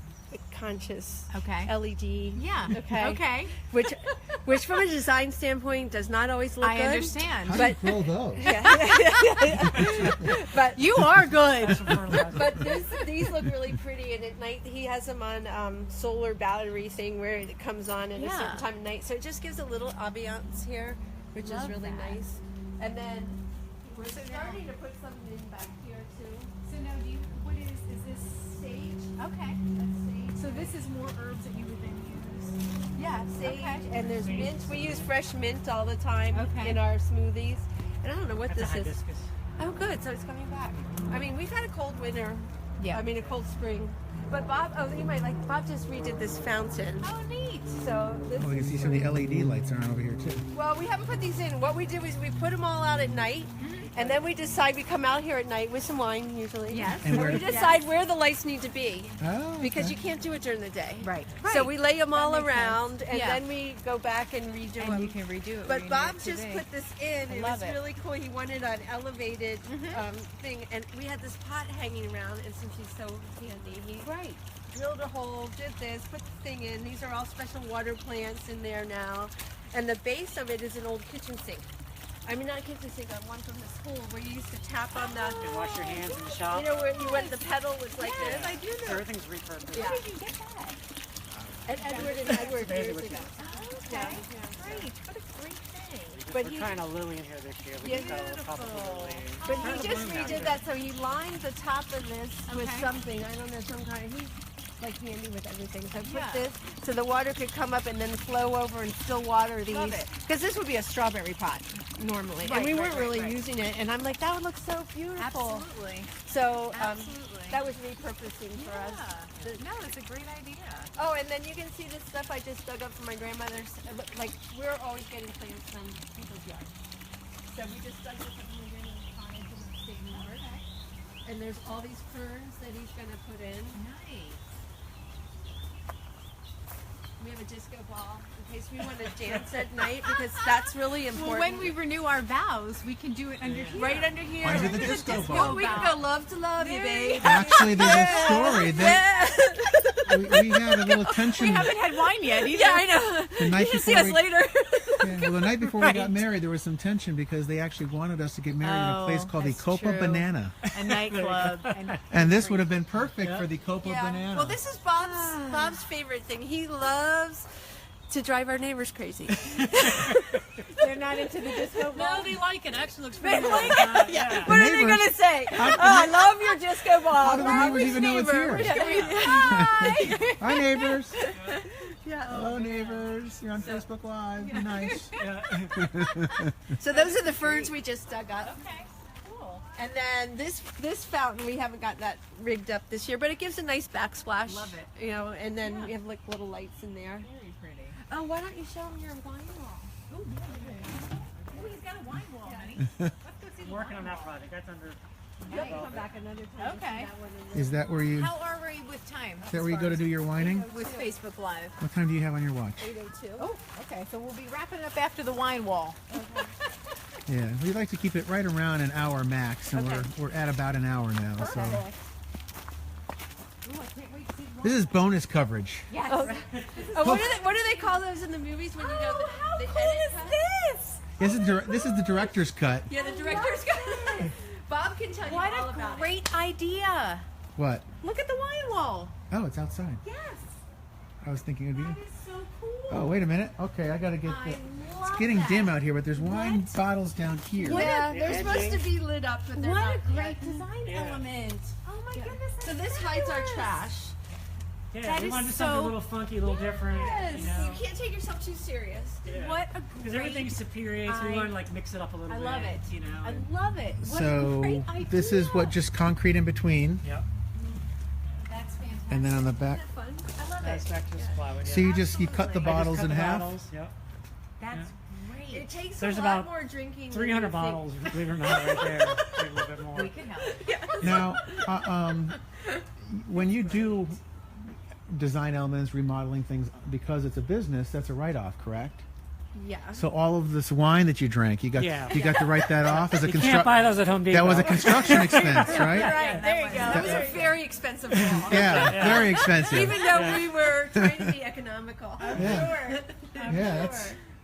conscious. Okay. LED. Yeah. Okay. Okay. Which from a design standpoint does not always look I good. understand. How do you grow those? But You are good. That's for fertilizer. But these look really pretty, and at night he has them on solar battery thing where it comes on at a Yeah. certain time of night. So it just gives a little ambiance here, which Love is really that. nice. And then we're So now- starting to put something in back here too. So now, what is this sage? Okay. That's sage. So this is more herbs that you would then use. Yeah, sage. Okay. And there's mint. We use fresh mint all the time Okay. in our smoothies. And I don't know what That's a this is. hibiscus. Oh, good. So it's coming back. I mean, we've had a cold winter. Yeah. I mean, a cold spring. But Bob, you might like, Bob just redid this fountain. Oh, neat. So this Oh, you can see some of the LED lights around over here too. Well, we haven't put these in. What we do is we put them all out at night, and then we decide. We come out here at night with some wine usually. Yes. And And where we to- decide where the lights need to be Oh, because okay. you can't do it during the day. Right. So we lay them all That makes around, sense. and Yeah. then we go back and redo And them. you can redo it. But Bob just put this in. I It love was it. really cool. He wanted an elevated thing, and we had this pot hanging around. And since he's so handy, he drilled a hole, did this, put the thing in. These are all special water plants in there now, and the base of it is an old kitchen sink. I mean, not a kitchen sink, one from the school where you used to tap on the. You can wash your hands in the shop. You know where you went, the pedal was like Yes, this. I do know. Everything's repurposed. Yeah. Where did you get that? And Edward Amazing years what ago. Okay. Yeah. Great. What a great thing. But We're he- trying a lily in here this year. We Yeah, just got a little couple beautiful. of lily. But Kind he of just bloom out redid here. that, so he lined the top of this with Okay. something. I don't know, some kind. He's like handy with everything. So I put Yeah. this so the water could come up and then flow over and still water these. Love it. Because this would be a strawberry pot normally, Right, and we right, weren't right, really right. using it. And I'm like, that would look so beautiful. Absolutely. So Absolutely. that was repurposing for us. Yeah. No, it's a great idea. Oh, and then you can see this stuff I just dug up from my grandmother's. Like, we're always getting plants from people's yards. So we just dug this up from my grandmother's cottage in upstate New York. And there's all these ferns that he's going to put in. Nice. We have a disco ball in case we want to dance at night because that's really important. Well, when we renew our vows, we can do it under here. right under here. Under the disco Oh, ball. we can go love to love you, babe. Actually, there's a story that we had a little tension. We haven't had wine yet either. Yeah, I know. The night You can see before us we- later. Yeah, well, the night before we got Right. married, there was some tension because they actually wanted us to get married in a place Oh, called the that's Copa true. Banana, A nightclub. and this would have been perfect for the Copa Yeah. Banana. Well, this is Bob's favorite thing. He loves to drive our neighbors crazy. They're not into the disco ball. No, they like it. Actually, looks They pretty like good. it? Yeah. What are they neighbors- going to say? Oh, I love your disco ball. How do the neighbors even know it's here? Hi. Hi, neighbors. Yeah. Hello, neighbors. You're on Facebook Live. Be nice. So those are the ferns we just dug up. Okay, cool. And then this fountain, we haven't got that rigged up this year, but it gives a nice backsplash. Love it. You know, and then we have like little lights in there. Very pretty. Oh, why don't you show them your wine wall? Oh, he's got a wine wall, honey. Let's go see the Working on wine that project. That's under. You'll come back another time. Okay. And see that one in there. Is that where you? How are we with time? Is that where you go to do your whining? With Facebook Live. What time do you have on your watch? 8:02. Oh, okay. So we'll be wrapping it up after the wine wall. Yeah, we like to keep it right around an hour max, and Okay. we're at about an hour now. So Ooh, I can't wait to see the wine. this is bonus coverage. Yes. Oh, what do they call those in the movies when you know Oh, how the cool edit is cut? this? This is the director's cut. Yeah, the director's cut. Bob can tell you What all a about it. great idea. What? Look at the wine wall. Oh, it's outside. Yes. I was thinking it'd be. That is so cool. Oh, wait a minute. Okay, I gotta get. I It's love getting that. dim out here, but there's wine bottles down here. Yeah, they're supposed to be lit up, but they're What not a great yet. design element. Oh my goodness. So that's this hides our fabulous. trash. Yeah, That we is wanted so- something a little funky, a little different. Yes, You know. you can't take yourself too serious. Yeah. What a Because great. everything's superior, so we I- want to like mix it up a little I bit. love it. You know. I love it. What a So great idea. this is what just concrete in between, Yep. That's fantastic. and then on the back. Isn't that fun? I love That's it. back to the plywood. So Yeah. you cut the Absolutely. I just bottles cut in the half. bottles, Yep. That's It great. takes There's a about lot more drinking. than 300 you think. bottles, believe it or not, right there. Maybe a little bit more. We can help. Now, when you do design elements, remodeling things, because it's a business, that's a write-off, correct? Yeah. So all of this wine that you drank, you got Yeah. you got to write that off as a You can't buy those at Home Depot. That was a construction expense, right? Right, there you go. That was a very expensive wall. Yeah, very expensive. Even though we were trying to be economical. Yeah. I'm Yeah, sure.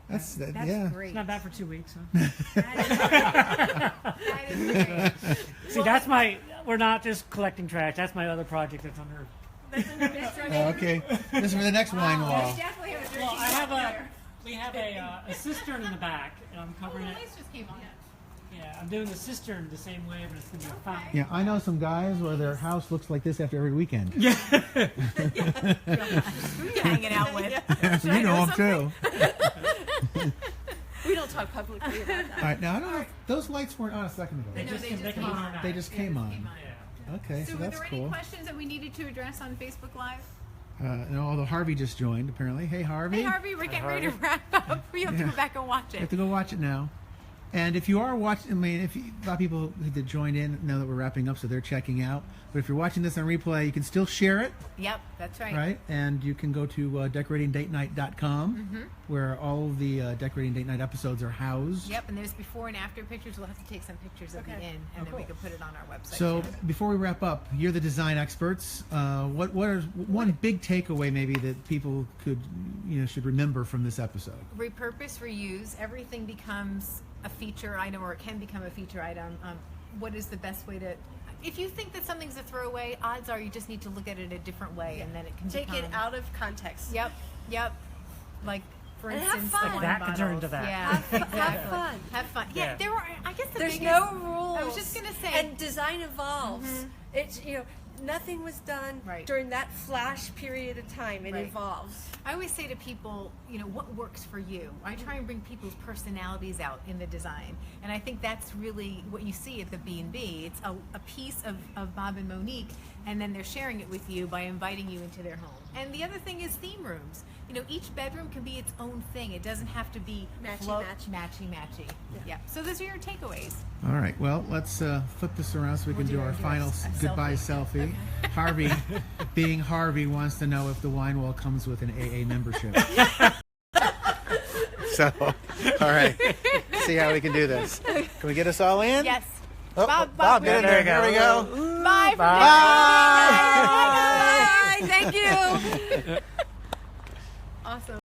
that's That's yeah. great. It's not bad for 2 weeks, huh? That is great. See, that's my. We're not just collecting trash. That's my other project that's under. Oh, okay, this is for the next wine wall. Definitely have a Well, drinking I have water. we have a cistern in the back, and I'm Oh, covering the it. lights just came on. Yeah, I'm doing the cistern the same way, but it's gonna be a fountain. Yeah, I know some guys where their house looks like this after every weekend. Who you hanging out with? So you know them too. We don't talk publicly about that. All right, now I don't know. If those lights weren't on a second They ago. just they came, they just came came on on. now. They just came on. Yeah. Okay, So so were that's there any cool. questions that we needed to address on Facebook Live? No, although Harvey just joined apparently. Hey, Harvey. Hey Harvey, we're getting ready to wrap up. We have to Yeah. go back and watch You it. have to go watch it now. And if you are watching, I mean, if you, a lot of people that joined in know that we're wrapping up, so they're checking out. But if you're watching this on replay, you can still share it, Yep, that's right. right? And you can go to decoratingdatenight.com, Mm-hmm. where all of the Decorating Date Night episodes are housed. Yep, and there's before and after pictures. We'll have to take some pictures of the inn, and then we can put it on our website. So too. before we wrap up, you're the design experts. What is one big takeaway maybe that people could should remember from this episode? Repurpose, reuse. Everything becomes a feature item, or it can become a feature item. What is the best way to? If you think that something's a throwaway, odds are you just need to look at it a different way, and then it can Take become. it out of context. Yep. Like for And have instance, fun. the wine That could turn bottles. into that. Yeah, Have exactly. fun. Have fun. Yeah, Yeah. there were. I guess the There's biggest, no rules. I was just gonna say. And design evolves. It's nothing was done Right. during that flash period of time. It Right. evolves. I always say to people, what works for you? I try and bring people's personalities out in the design. And I think that's really what you see at the B&B. It's a piece of Bob and Monique, and then they're sharing it with you by inviting you into their home. And the other thing is theme rooms. Each bedroom can be its own thing. It doesn't have to be matchy-matchy. Yeah. So those are your takeaways. All right. Well, let's flip this around so we can do our final goodbye selfie. Harvey, being Harvey, wants to know if the wine wall comes with an AA membership. So, all right. See how we can do this. Can we get us all in? Yes. Oh, Bob, get in there. There we go. Bye. Bye. Bye. Thank you. Awesome.